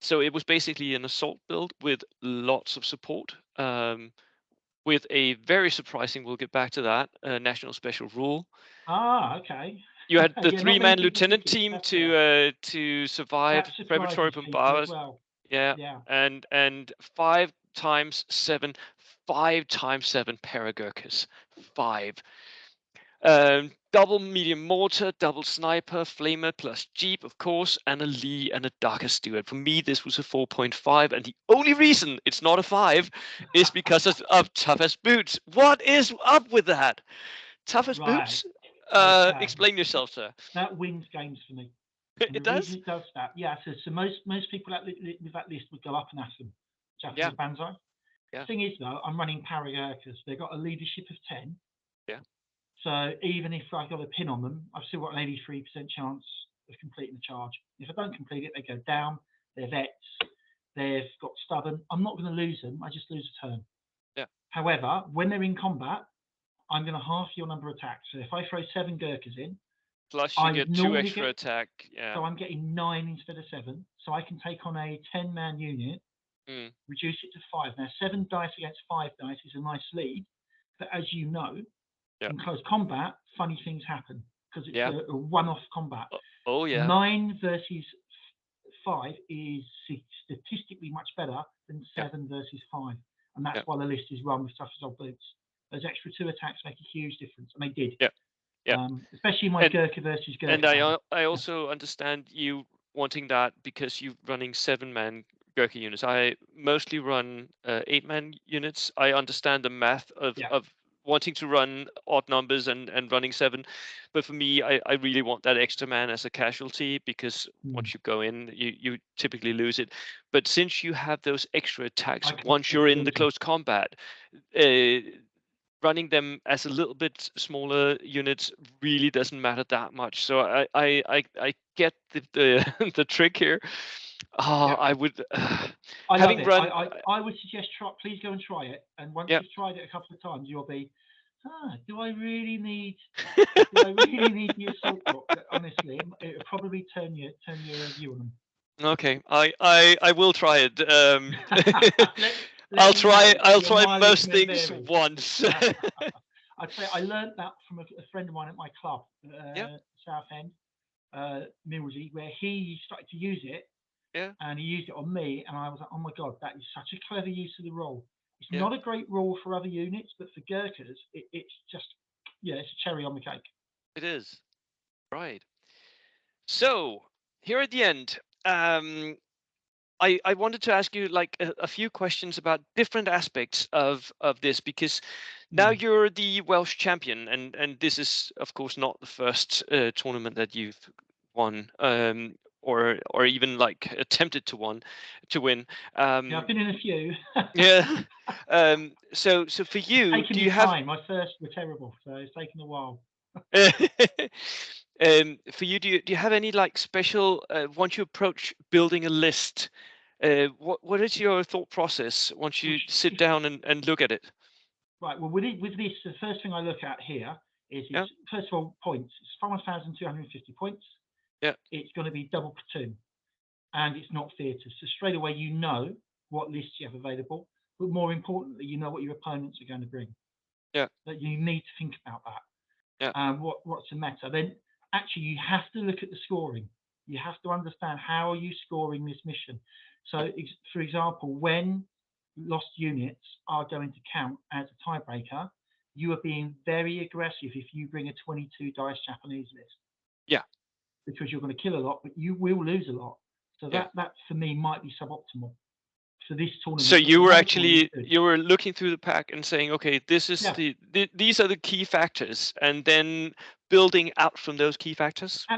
so it was basically an assault build with lots of support. With a very surprising, we'll get back to that, national special rule. okay. You had the Yeah, not many three-man people took lieutenant it. team That's fair. to That survive predatory surprises people as bombarders. well. Yeah, Yeah. and 5 times 7, 5 times 7 Paragurkas. Five. Double medium mortar, double sniper, flamer plus jeep, of course, and a Lee and a Darker Steward. For me, this was a 4.5, and the only reason it's not a 5 is because of toughest boots. What is up with that? Toughest Right. boots? Okay. Explain yourself, sir. That wins games for me. And It the reason does? it does that, yeah, so most people with that list would go up and ask them, Yeah, Japanese Banzai. yeah, Thing is, though, I'm running Paragurkas. They've got a leadership of 10. yeah, So even if I got a pin on them, I've still got an 83% chance of completing the charge. If I don't complete it, they go down. They're vets. They've got stubborn. I'm not going to lose them. I just lose a turn. yeah. However, when they're in combat, I'm going to half your number of attacks. So if I throw 7 Gurkhas in, Plus, you I would get two normally extra get, attack. Yeah. so I'm getting 9 instead of 7. So I can take on a 10-man unit, Mm, reduce it to 5. Now, 7 dice against 5 dice is a nice lead. But as you know, yeah, in close combat, funny things happen because it's yeah. a one-off combat. Oh, yeah, 9 versus 5 is statistically much better than yeah, 7 versus 5. And that's yeah, why the list is run with tough as old boots. Those extra 2 attacks make a huge difference, and they did, yeah, yeah. especially my And Gurkha versus And Gurkha I battle. I Yeah, also understand you wanting that because you're running 7-man Gurkha units. I mostly run 8-man units. I understand the math yeah, of wanting to run odd numbers and running 7, but for me, I really want that extra man as a casualty because mm, once you go in, you typically lose it. But since you have those extra attacks I can once afford you're to in the lose them. close combat, uh, running them as a little bit smaller units really doesn't matter that much. So I get the the trick here. Yeah, I would I love having it. run. I would suggest please go and try it. And once Yeah. you've tried it a couple of times, you'll be, do I really need do I really need the assault book? Honestly, it would probably turn your view on them. Okay, I will try it. let let me know. I'll Your try mileage most may things vary. once. I'd say I learned that from a friend of mine at my club, Yeah, Southend, Millsy, where he started to use it, yeah, and he used it on me, and I was like, oh my god, that is such a clever use of the rule. It's yeah. not a great rule for other units, but for Gurkhas, it's just, yeah, it's a cherry on the cake. It is right. So here at the end, I wanted to ask you like a few questions about different aspects of this because now Mm. you're the Welsh champion, and this is of course not the first tournament that you've won, or even like attempted to win. Yeah, I've Um, been in a few. yeah. So for you, Taking do you me have time. My first were terrible, so it's taken a while. for you, do you have any like special once you approach building a list? What is your thought process once you Which, sit down and look at it? right, well, with this, the first thing I look at here is Yeah, first of all points. It's 5,250 points. yeah, It's going to be double platoon, and it's not theatre. So straight away, you know what lists you have available, but more importantly, you know what your opponents are going to bring. yeah, That you need to think about that. yeah, What's the matter? Then actually you have to look at the scoring. You have to understand how are you scoring this mission. yeah, So, for example, when lost units are going to count as a tiebreaker, you are being very aggressive if you bring a 22 dice Japanese list yeah, because you're going to kill a lot, but you will lose a lot. So yeah. that for me might be suboptimal for this So tournament. But you for were one tournament, actually good. you were looking through the pack and saying, okay, this is Yeah, these are the key factors, and then building out from those key factors.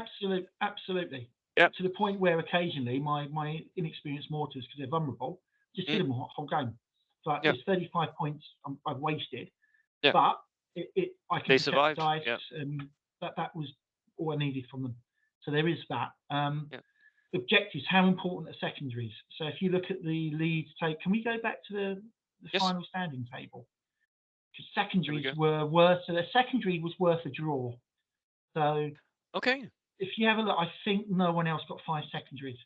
absolutely. Yeah. To the point where occasionally my inexperienced mortars, because they're vulnerable, just kill Mm, them whole game. but Yeah. it's 35 points I've wasted. Yeah. But I can They protect the survived. dice, Yeah. and that was all I needed from them. So there is that. Yeah. Objectives, how important are secondaries? So if you look at the leads take, can we go back to the Yes. final standing table? Because Here we secondaries go. were worth, so the secondary was worth a draw. So Okay. if you have a look, I think no one else got 5 secondaries.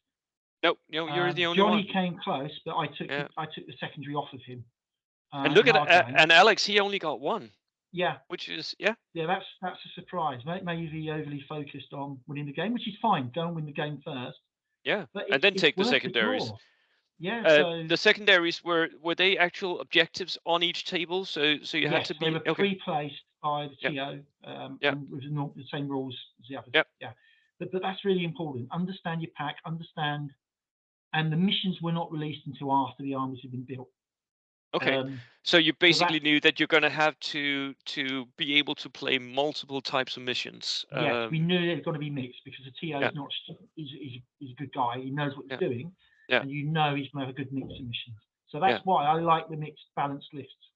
No, no, you're the only Johnny one. came close, but Yeah. I took the secondary off of him And look in at our game. and Alex, he only got one, Yeah, which is yeah, yeah, that's a surprise. Maybe overly focused on winning the game, which is fine. Go and win the game first, yeah. but And then it's take the worth the secondaries. draw. Yeah, so The secondaries were they actual objectives on each table? So you had yes, to they be were okay. pre-placed by the Yeah. TO, Yeah. and with the same rules as the others. Yeah. Yeah, but that's really important. Understand your pack, understand, and the missions were not released until after the armies had been built. Okay. Um, So you so that basically knew that you're going to have to be able to play multiple types of missions. yes, we knew they've got to be mixed because the TO Yeah. is not he's a good guy. He knows what he's Yeah. doing, Yeah. and you know he's going to have a good mix of missions. So that's Yeah. why I like the mixed balanced lists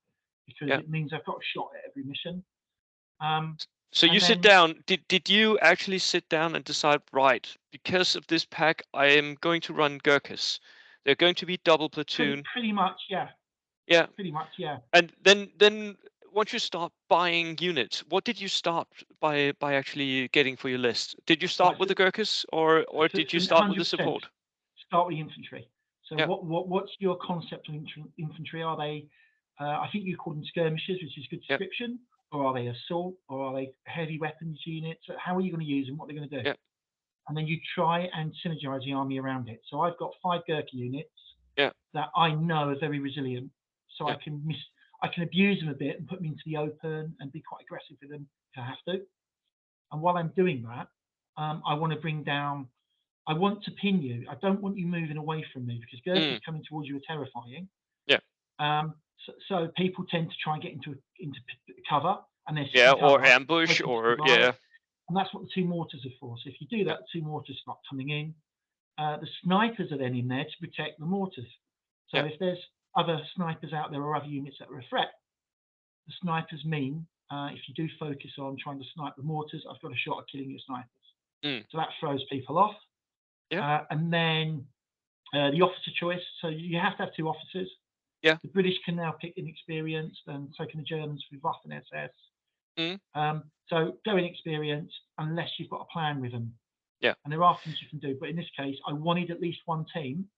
because Yeah. it means I've got a shot at every mission. Um, So you and sit then down. Did you actually sit down and decide, right, because of this pack, I am going to run Gurkhas. They're going to be double platoon. pretty much, yeah, Yeah. pretty much, yeah. And then once you start buying units, what did you start by actually getting for your list? Did you start Right, with so the Gurkhas or did you start with the 100% support? start with infantry. So Yeah. what's your concept of infantry? Are they? I think you call them skirmishers, which is a good Yeah. description. Or are they assault? Or are they heavy weapons units? How are you going to use them? What are they going to do? Yeah. And then you try and synergize the army around it. So I've got 5 Gurkha units Yeah. that I know are very resilient. So Yeah. I can abuse them a bit and put them into the open and be quite aggressive with them if I have to. And while I'm doing that, I want to bring down. I want to pin you. I don't want you moving away from me because Gurkhas Mm. coming towards you are terrifying. Yeah. So people tend to try and get into cover, and they're Yeah. sitting Or cover, ambush hoping to or survive. yeah. And that's what the 2 mortars are for. So if you do Yeah. that, the 2 mortars start coming in. The snipers are then in there to protect the mortars. So Yeah. if there's other snipers out there or other units that are a threat, the snipers mean if you do focus on trying to snipe the mortars, I've got a shot at killing your snipers. Mm. So that throws people off. Yeah. And then the officer choice. So you have to have 2 officers. Yeah. The British can now pick inexperienced, and so can the Germans with Waffen SS. Mm. So go inexperienced unless you've got a plan with them. Yeah. And there are things you can do. But in this case, I wanted at least one team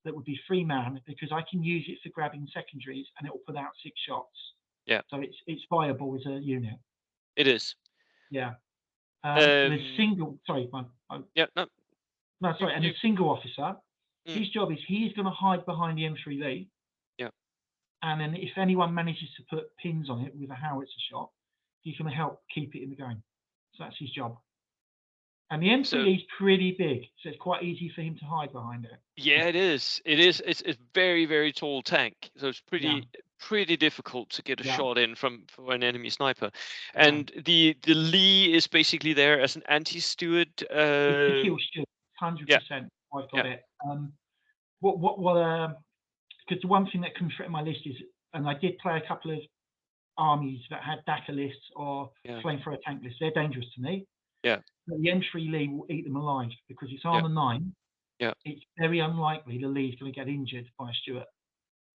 that would be 3 man because I can use it for grabbing secondaries and it will put out 6 shots. Yeah. So it's viable as a unit. It is. Yeah. The Um. single, sorry, Yeah. No. no, You. sorry, and the You. single officer, Mm. his job is he's going to hide behind the M3V. Yeah. And then if anyone manages to put pins on it with a howitzer shot, he's going to help keep it in the game. So that's his job. And the So M3V is pretty big, so it's quite easy for him to hide behind it. yeah, it is. It is. It's very very tall tank. So it's Yeah, pretty difficult to get a yeah, shot in from for an enemy sniper. yeah. And the Lee is basically there as an anti-steward. It's the kill shoot, hundred Yeah. percent. I've got Yeah. it. What? Because the one thing that comes through my list is, and I did play a couple of armies that had DACA lists or Yeah. flamethrower tank lists. They're dangerous to me. Yeah. But the M3 Lee will eat them alive because it's Yeah. armor 9. Yeah. It's very unlikely the Lee's going to get injured by a Stuart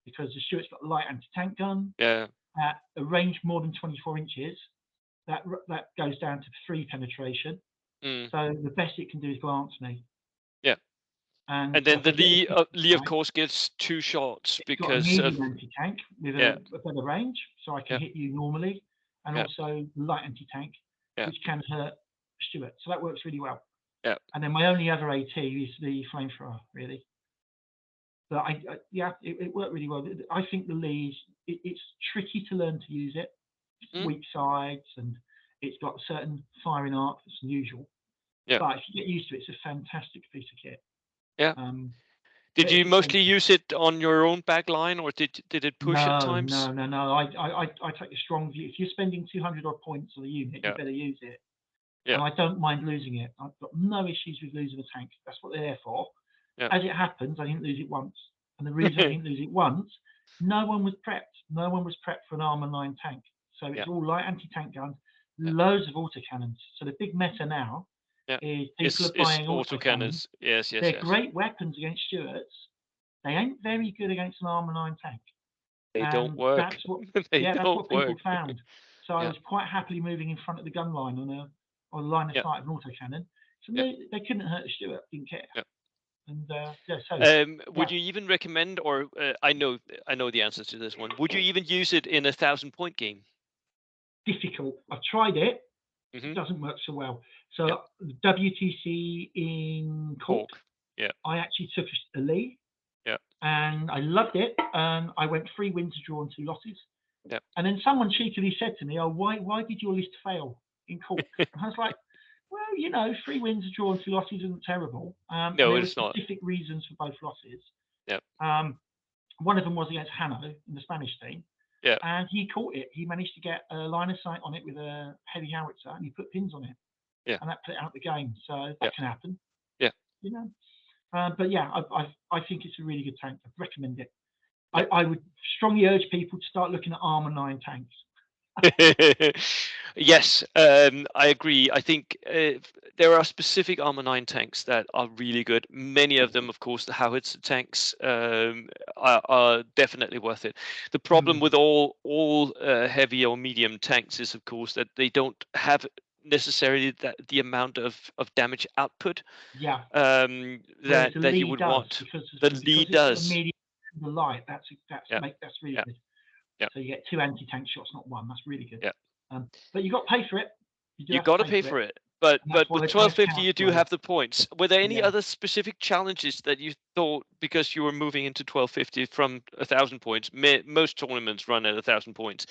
because the Stuart's got a light anti-tank gun Yeah. at a range more than 24 inches. That goes down to 3 penetration. Mm. So the best it can do is glance me. Yeah. And And so then if I the get Lee a Lee of tank, course gets 2 shots it's got a because of medium anti-tank with yeah. a better range, so I can Yeah. hit you normally, and Yeah. also light anti-tank, Yeah. which can hurt Stuart. So that works really well. Yeah. And then my only other AT is the flamethrower, really. But yeah, it worked really well. I think the Lee's, it's tricky to learn to use it. It's Mm. weak sides, and it's got a certain firing arc that's unusual. Yeah. But if you get used to it, it's a fantastic piece of kit. Yeah. Um, Did you so mostly use it on your own back line, or did it push at no, times? no, no, no. I take a strong view. If you're spending 200 odd points on a unit, you Yeah. better use it. Yeah. And I don't mind losing it. I've got no issues with losing a tank. That's what they're there for. Yeah. As it happens, I didn't lose it once. And the reason I didn't lose it once, no one was prepped. No one was prepped for an armor 9 tank. So Yeah, it's all light anti-tank guns, yeah, loads of autocannons. So the big meta now yeah. is people Is are buying autocannons. autocannons? Yes, yes, They're yes. great weapons against Stuarts. They ain't very good against an armor 9 tank. They don't And work. They that's don't what people work. found. So I Yeah, was quite happily moving in front of the gun line on a line of yeah, sight of an autocannon. So yeah, they couldn't hurt a Stuart, didn't care. yeah. And yeah, so Would yeah, you even recommend, or I know the answer to this one. Would you even use it in a 1,000 point game? difficult. I've tried it. It Hmm. doesn't work so well. Yeah. So WTC in Cork, Cork. Yeah. I actually took a lead Yeah. and I loved it. And I went 3 wins, a draw, and 2 losses. Yeah. And then someone cheekily said to me, "Oh, why did your list fail in Cork?" And I was like, "Well, 3 wins, a draw, and 2 losses isn't terrible." And No, there were it's not. specific reasons for both losses. Yeah. Um, one of them was against Hanno in the Spanish team, Yeah. and he caught it. He managed to get a line of sight on it with a heavy howitzer, and he put pins on it, Yeah. and that put it out the game. So Yeah. that can happen, Yeah. you know. But yeah, I think it's a really good tank. I'd recommend it. Yeah. I would strongly urge people to start looking at Armour 9 tanks. Yes, I agree. I think there are specific Armor 9 tanks that are really good. Many of them, of course, the howitzer tanks are definitely worth it. The problem Mm, with all heavy or medium tanks is, of course, that they don't have necessarily the amount of damage output yeah, whereas that the that you Lee would does want. because The because lead it's got a does. medium and the light. Yeah, That's really yeah, good. yeah, So you get 2 anti-tank shots, not one. That's really good. yeah. But you got to pay for it. You do You have to got to pay pay for it, for it, but and that's why with they pay us 1250 counts you do low. have the points. Were there any Yeah. other specific challenges that you thought, because you were moving into 1250 from 1,000 points? Most tournaments run at 1,000 points,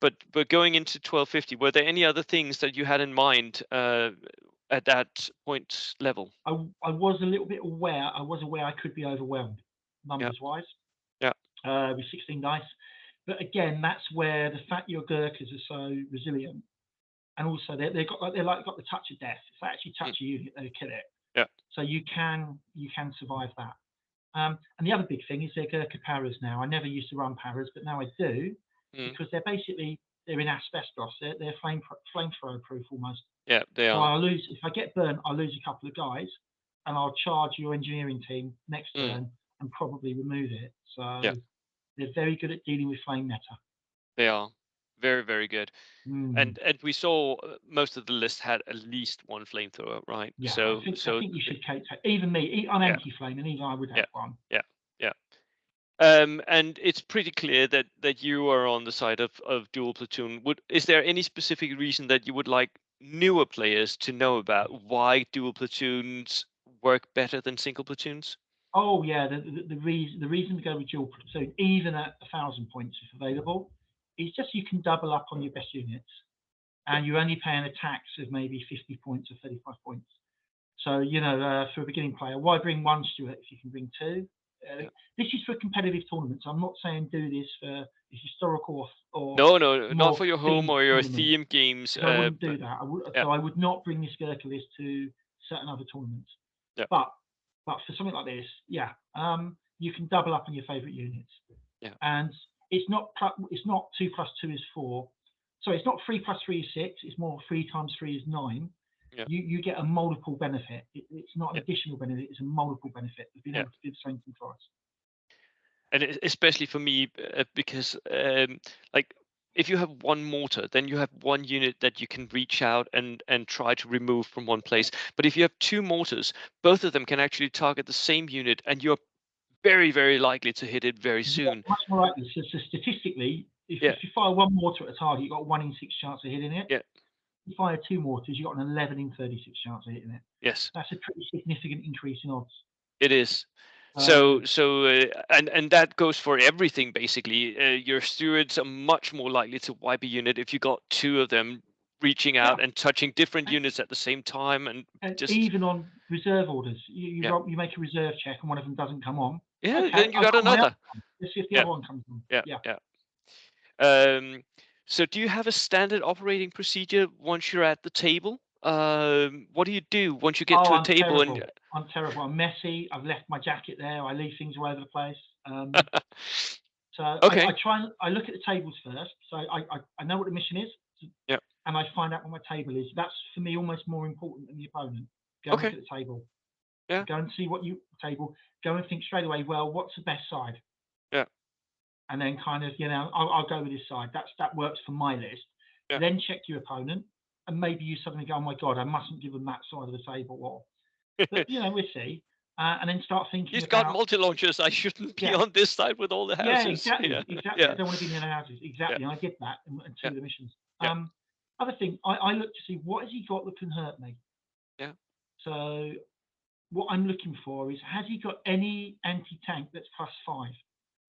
but going into 1250, were there any other things that you had in mind at that point level? I was a little bit aware. I was aware I could be overwhelmed Yeah, numbers wise yeah, with 16 dice. But again, that's where the fact your Gurkhas are so resilient, and also they've got got the touch of death. If they actually touch mm, a unit, they kill it. yeah, So you can survive that. And the other big thing is they're Gurkha paras now. I never used to run paras, but now I do mm, because they're in asbestos. They're flamethrower proof almost. yeah. They So are. I'll lose if I get burnt. I'll lose a couple of guys, and I'll charge your engineering team next Mm, turn and probably remove it. yeah, So they're very good at dealing with flame meta. they are very, very good. Mm. And we saw most of the list had at least one flamethrower, right? Yeah, So I so think you should take even me. I'm yeah, anti-flame, and even I would have yeah, one. yeah, yeah. And it's pretty clear that you are on the side of dual platoon. Is there any specific reason that you would like newer players to know about why dual platoons work better than single platoons? Oh yeah, the reason to go with dual platoon, even at 1,000 points if available, is just you can double up on your best units, Yeah, and you're only paying a tax of maybe 50 points or 35 points. So for a beginning player, why bring one Stuart if you can bring two? Uh, yeah. this is for competitive tournaments. I'm not saying do this for historical or No, no, no, not more for your home themed or your tournaments theme games. because I wouldn't But do that. yeah, So I would not bring this Gurkha list to certain other tournaments. yeah, But for something like this, yeah, you can double up on your favourite units, yeah, and it's not 2 plus 2 is 4. Sorry, it's not 3 plus 3 is 6. It's more 3 times 3 is 9. yeah, You get a multiple benefit. It's not an yeah, additional benefit. It's a multiple benefit of being yeah. able to do the same thing for us. And especially for me, because like if you have one mortar, then you have one unit that you can reach out and try to remove from one place. But if you have two mortars, both of them can actually target the same unit, and you're very, very likely to hit it very Yeah, soon. much more likely. So statistically, if Yeah, you fire one mortar at a target, you've got a 1 in 6 chance of hitting it. yeah, If you fire two mortars, you've got an 11 in 36 chance of hitting it. yes, That's a pretty significant increase in odds. it is. So And that goes for everything basically. Your stewards are much more likely to wipe a unit if you got two of them reaching yeah, out and touching different units at the same time, and and just even on reserve orders, yeah, you make a reserve check and one of them doesn't come on. yeah. Okay, Then you I've got got my other another. one. Let's see if the Yeah, other one comes on. yeah, Yeah. yeah. Um, so do you have a standard operating procedure once you're at the table? What do you do once you get Oh, to a I'm table and terrible. I'm terrible. I'm messy. I've left my jacket there. I leave things all over the place. So I Okay. try and I look at the tables first. So I know what the mission is, Yeah. and I find out what my table is. That's for me almost more important than the opponent. Go and look Okay. at the table. So Yeah. go and see what you table. Go and think straight away. Well, what's the best side? Yeah. And then kind of I'll go with this side. That works for my list. Yeah. Then check your opponent, and maybe you suddenly go, oh my god, I mustn't give them that side of the table. Or but we'll see. And then start thinking He's got about multi-launchers. I shouldn't be yeah, on this side with all the yeah, houses. exactly, Yeah. exactly. I Yeah. don't want to be near the houses. Yeah. Exactly, and I did that in two Yeah. of the missions. Yeah. Other thing, I look to see what has he got that can hurt me. Yeah. So what I'm looking for is has he got any anti-tank that's +5?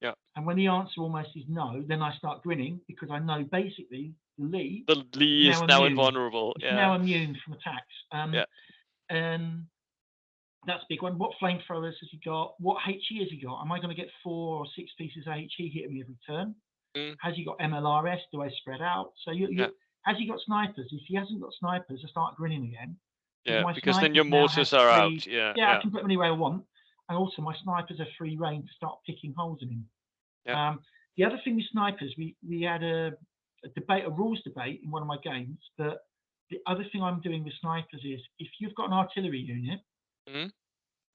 Yeah. And when the answer almost is no, then I start grinning because I know basically the Lee The is Lee now is now immune. invulnerable. It's Yeah. now immune from attacks. Yeah. And that's a big one. What flamethrowers has he got? What HE has he got? Am I going to get 4 or 6 pieces of HE hitting me every turn? Mm, Has he got MLRS? Do I spread out? So yeah. has he got snipers? If he hasn't got snipers, I start grinning again because Yeah. my Because then snipers your now have mortars are free. out. Yeah. Yeah, I Yeah. can put them anywhere I want, and also my snipers are free reign to start picking holes in him. Yeah. Um, the other thing with snipers, we had a debate, a rules debate in one of my games. But the other thing I'm doing with snipers is if you've got an artillery unit, Mm,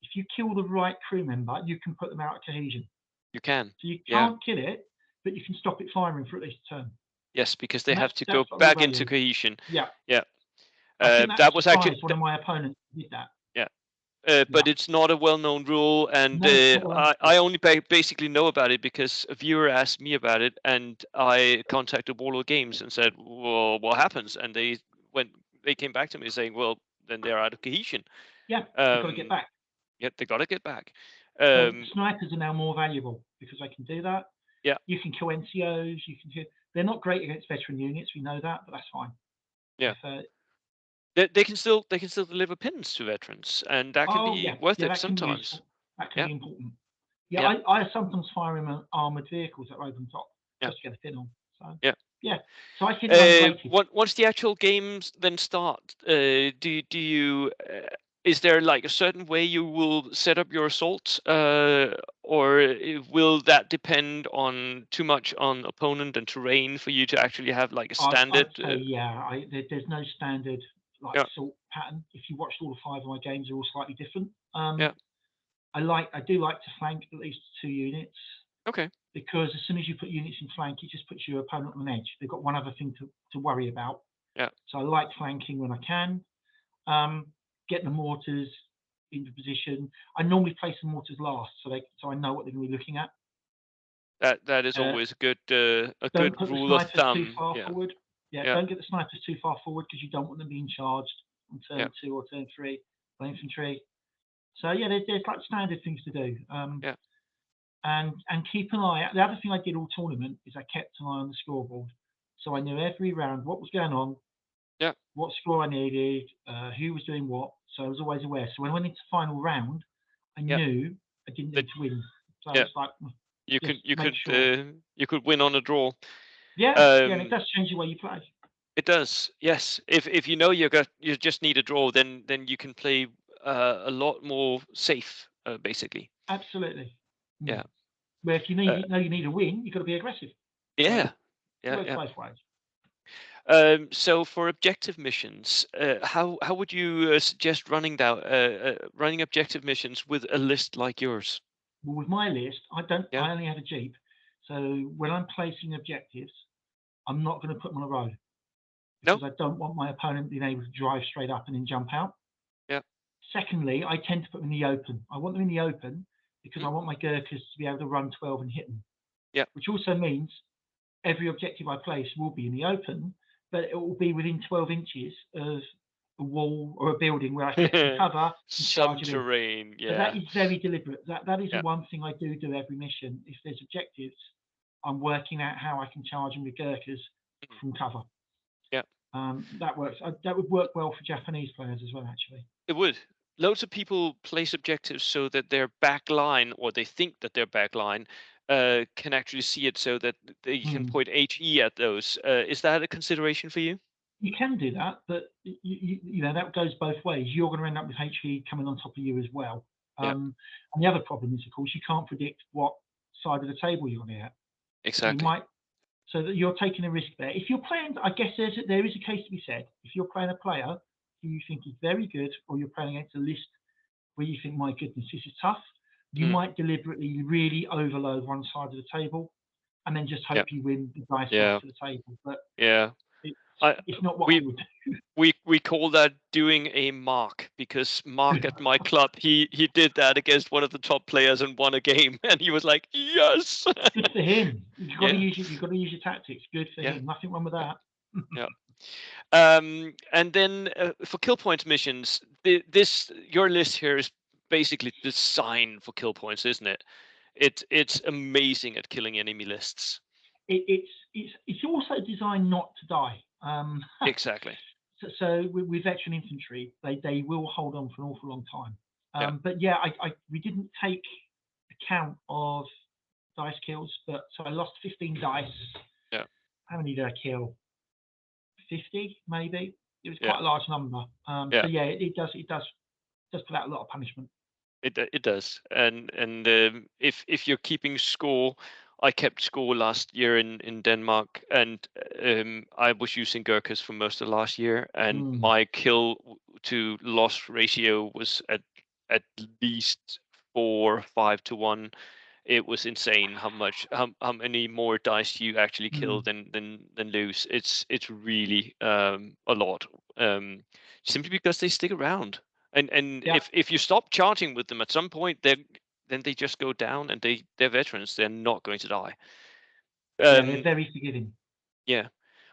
if you kill the right crew member, you can put them out of cohesion. you can. So you Yeah. can't kill it, but you can stop it firing for at least a turn. Yes, because they And have to that's go what I really back into value. cohesion. Yeah, Yeah. I think that That was actually. surprised one of my opponents who did that. Yeah. Yeah, But it's not a well-known rule, and no, it's not well I understood. only basically know about it because a viewer asked me about it, and I contacted Warlord Games and said, "Well, what happens?" And they came back to me saying, "Well, then they're out of cohesion. Yeah, they've got to get Um, back. yeah, they got to get back." So Um, snipers are now more valuable because I can do that. yeah, You can kill NCOs. You can kill. They're not great against veteran units. We know that, but that's fine. yeah. If They can still deliver pins to veterans, and that can oh be yeah, worth yeah, it that can be sometimes. useful. That can Yeah, be important. Yeah, yeah, I sometimes fire in armored vehicles that are open top yeah, just to get a pin on. So yeah. yeah, so I keep them underrated. Once the actual games then start, do you is there like a certain way you will set up your assault, or will that depend on too much on opponent and terrain for you to actually have like a I'd standard? say yeah. There's no standard like Yeah, sort pattern. If you watched all 5 of my games, they're all slightly different. yeah, I do like to flank at least 2 units okay, because as soon as you put units in flank, it just puts your opponent on an edge. They've got one other thing to worry about. yeah. So I like flanking when I can. Um, get the mortars into position. I normally place the mortars last, so I know what they're going to be looking at. That is Uh, always a don't good put the rule of snipers too thumb. far Yeah, forward. Yeah, yeah, don't get the snipers too far forward because you don't want them being charged on yeah, turn 2 or turn 3 by infantry. So yeah, there's like standard things to do. yeah, And keep an eye. The other thing I did all tournament is I kept an eye on the scoreboard, so I knew every round what was going on, yeah. what score I needed, who was doing what. So I was always aware. So when I went into final round, I Yeah. knew I didn't That need to win. So yeah. it's like You just could you make could sure. you could win on a draw. Yeah, yeah, and it Um, does change the way you play. it does. Yes. If you know you just need a draw, then you can play a lot more safe, basically. Absolutely. Hmm. Yeah. Where if Uh, you need a win, you've got to be aggressive. So yeah. it Yeah. works Yeah. both ways. So for objective missions, how would you suggest running objective missions with a list like yours? Well, with my list, Yeah. I only have a jeep, so when I'm placing objectives, I'm not going to put them on a road No. because I don't want my opponent being able to drive straight up and then jump out. Yeah. Secondly, I tend to put them in the open. I want them in the open because I Mhm. want my Gurkhas to be able to run 12 and hit them, Yeah. which also means every objective I place will be in the open, but it will be within 12 inches of a wall or a building where I can get some cover and charge Some them in. terrain. But that Yeah. is very deliberate. That is the Yeah. one thing I do every mission. If there's objectives, I'm working out how I can charge them with Gurkhas Mhm. from cover. Yeah. That works. That would work well for Japanese players as well, actually. It would. Loads of people place objectives so that their back line, or they think that their back line, can actually see it so that they can Hmm. point HE at those. Is that a consideration for you? you can do that, but that goes both ways. You're going to end up with HE coming on top of you as well. Yeah, And the other problem is, of course, you can't predict what side of the table you're going to get. So you exactly. might, so that you're taking a risk there. If you're playing, I guess there is a case to be said. If you're playing a player who you think is very good, or you're playing against a list where you think, my goodness, this is tough, you Mm, might deliberately really overload one side of the table and then just hope yeah, you win the dice loss yeah, to the table. But yeah. it's I it's not what I we would do. we call that doing a mark, because Mark at my club, he did that against one of the top players and won a game, and he was like, yes. Good for him. You've got to Yeah, use it. You've got to use your tactics. Good for yeah, him. Nothing wrong with yeah, that. yeah. And then for kill points missions, this your list here is basically designed for kill points, isn't it? It's amazing at killing enemy lists. It's also designed not to die. Exactly. So with veteran infantry, they will hold on for an awful long time. Yeah, But yeah, we didn't take account of dice kills, but so I lost 15 dice. yeah, How many did I kill? 50 maybe. It was yeah, quite a large number. So yeah. yeah, it does put out a lot of punishment. It does, and if you're keeping score, I kept score last year in Denmark, and I was using Gurkhas for most of last year, and Mm, my kill to loss ratio was at least 4 5 to 1. It was insane how many more dice you actually kill mm. than lose. It's really a lot, simply because they stick around. And Yeah, if you stop charging with them at some point, then they just go down, and they're veterans. They're not going to die. yeah, they're Um, very forgiving. yeah.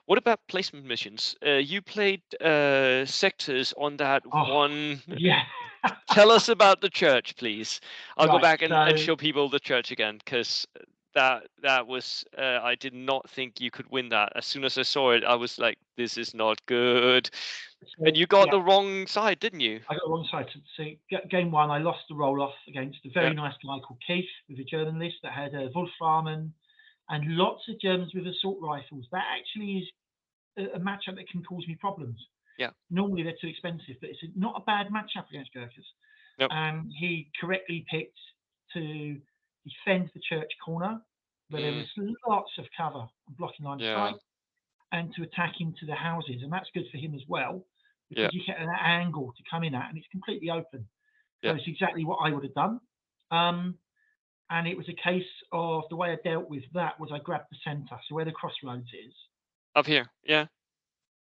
What about placement missions? You played sectors on that Oh, one. yeah. Tell us about the church, please. I'll go Right. back and So show people the church again, because that was I did not think you could win that. As soon as I saw it, I was like, this is not good. And so you got yeah, the wrong side, didn't you? I got the wrong side. So game one, I lost the roll off against a Yeah, very nice guy called Keith with a German list that had a Wolframen and lots of Germans with assault rifles. That actually is a matchup that can cause me problems. yeah. Normally they're too expensive, but it's not a bad matchup against Gurkhas. No. And he correctly picked to defend the church corner, where there Mm, was lots of cover and blocking line of yeah, sight, and to attack into the houses. And that's good for him as well, yeah, because you get an angle to come in at, and it's completely open. So yeah. it's exactly what I would have done. Um, and it was a case of the way I dealt with that was I grabbed the centre, so where the crossroads is. Up here. Yeah,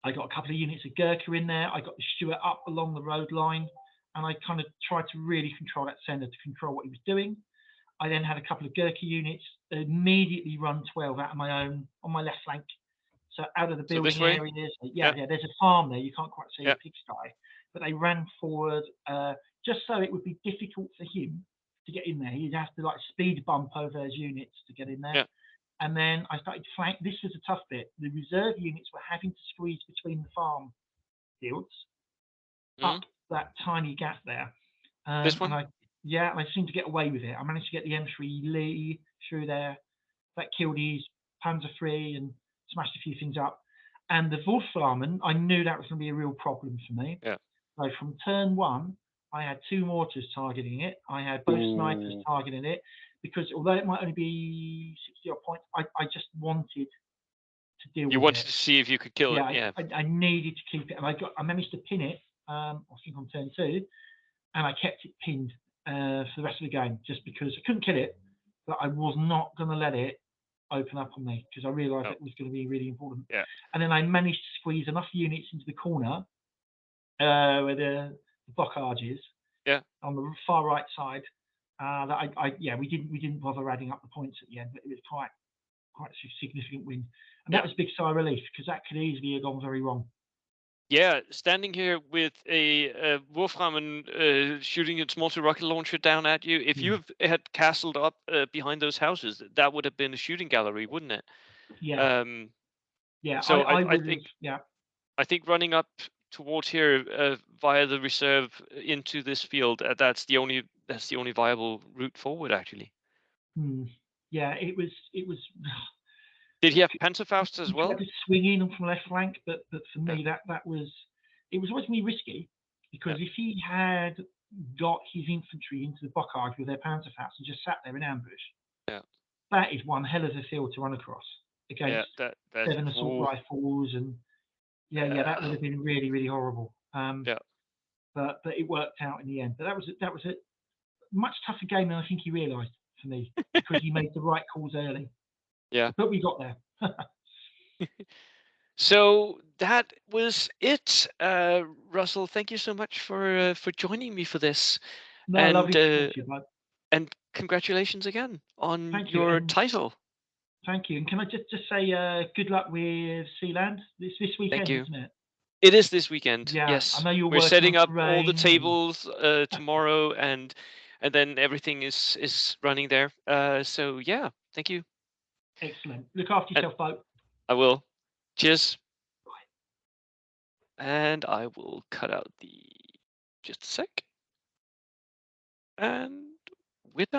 I got a couple of units of Gurkha in there. I got the Stuart up along the road line, and I kind of tried to really control that centre to control what he was doing. I then had a couple of Gurkha units immediately run 12 out of my own on my left flank. So out of the so this building way. areas, yeah, Yeah, yeah, there's a farm there. You can't quite see a yeah. pigsty, but they ran forward just so it would be difficult for him to get in there. He'd have to like speed bump over those units to get in there. Yeah. And then I started to flank. This was a tough bit. The reserve units were having to squeeze between the farm fields up Mm, that tiny gap there. this And one. I seemed to get away with it. I managed to get the M3 Lee through there. That killed his Panzer III and smashed a few things up. And the Wolframen, I knew that was going to be a real problem for me. Yeah. So from turn one, I had two mortars targeting it. I had both snipers Ooh. targeting it because although it might only be 60 odd points, I just wanted to deal You with wanted it. to see if you could kill Yeah, it. Yeah. I needed to keep it, and I managed to pin it. I think on turn two, and I kept it pinned for the rest of the game just because I couldn't kill it, but I was not going to let it open up on me because I realised No. it was going to be really important. Yeah. And then I managed to squeeze enough units into the corner where the blockage is Yeah. on the far right side. That yeah, we didn't bother adding up the points at the end, but it was quite a significant win, and that Yeah. was a big sigh of relief because that could easily have gone very wrong. Yeah, standing here with a Wolfram shooting its multi-rocket launcher down at you. If Mm. you had castled up behind those houses, that would have been a shooting gallery, wouldn't it? Yeah, Um, yeah, I, so I, I I would have, think yeah. I think running up towards here via the reserve into this field, that's the only viable route forward, actually. Hmm. Yeah, it was Did he have Panzerfaust as He tried well? to swing in from left flank, but for Yeah, me that was it was always really risky yeah, because if he had got his infantry into the bockage with their Panzerfaust and just sat there in ambush, yeah, that is one hell of a field to run across yeah. against That. 7 assault Ooh, rifles and yeah, that would yeah, have been really, really horrible. yeah, But it worked out in the end. But that was a much tougher game than I think he realised for me because he made the right calls early. yeah. But we got there. So that was it, Russell. Thank you so much for joining me for this, No, and lovely to talk uh, to you, bud. and congratulations again on Thank you, your and title. thank you. And can I just say good luck with Sealand this Thank weekend, you. isn't it? It is this weekend. Yeah, I Yes, know you're we're working setting on up all the terrain and tables tomorrow, and then everything is running there. So yeah, thank you, excellent. Look after and yourself, boat. I will. Cheers, and I will cut out the just a sec, and we're done.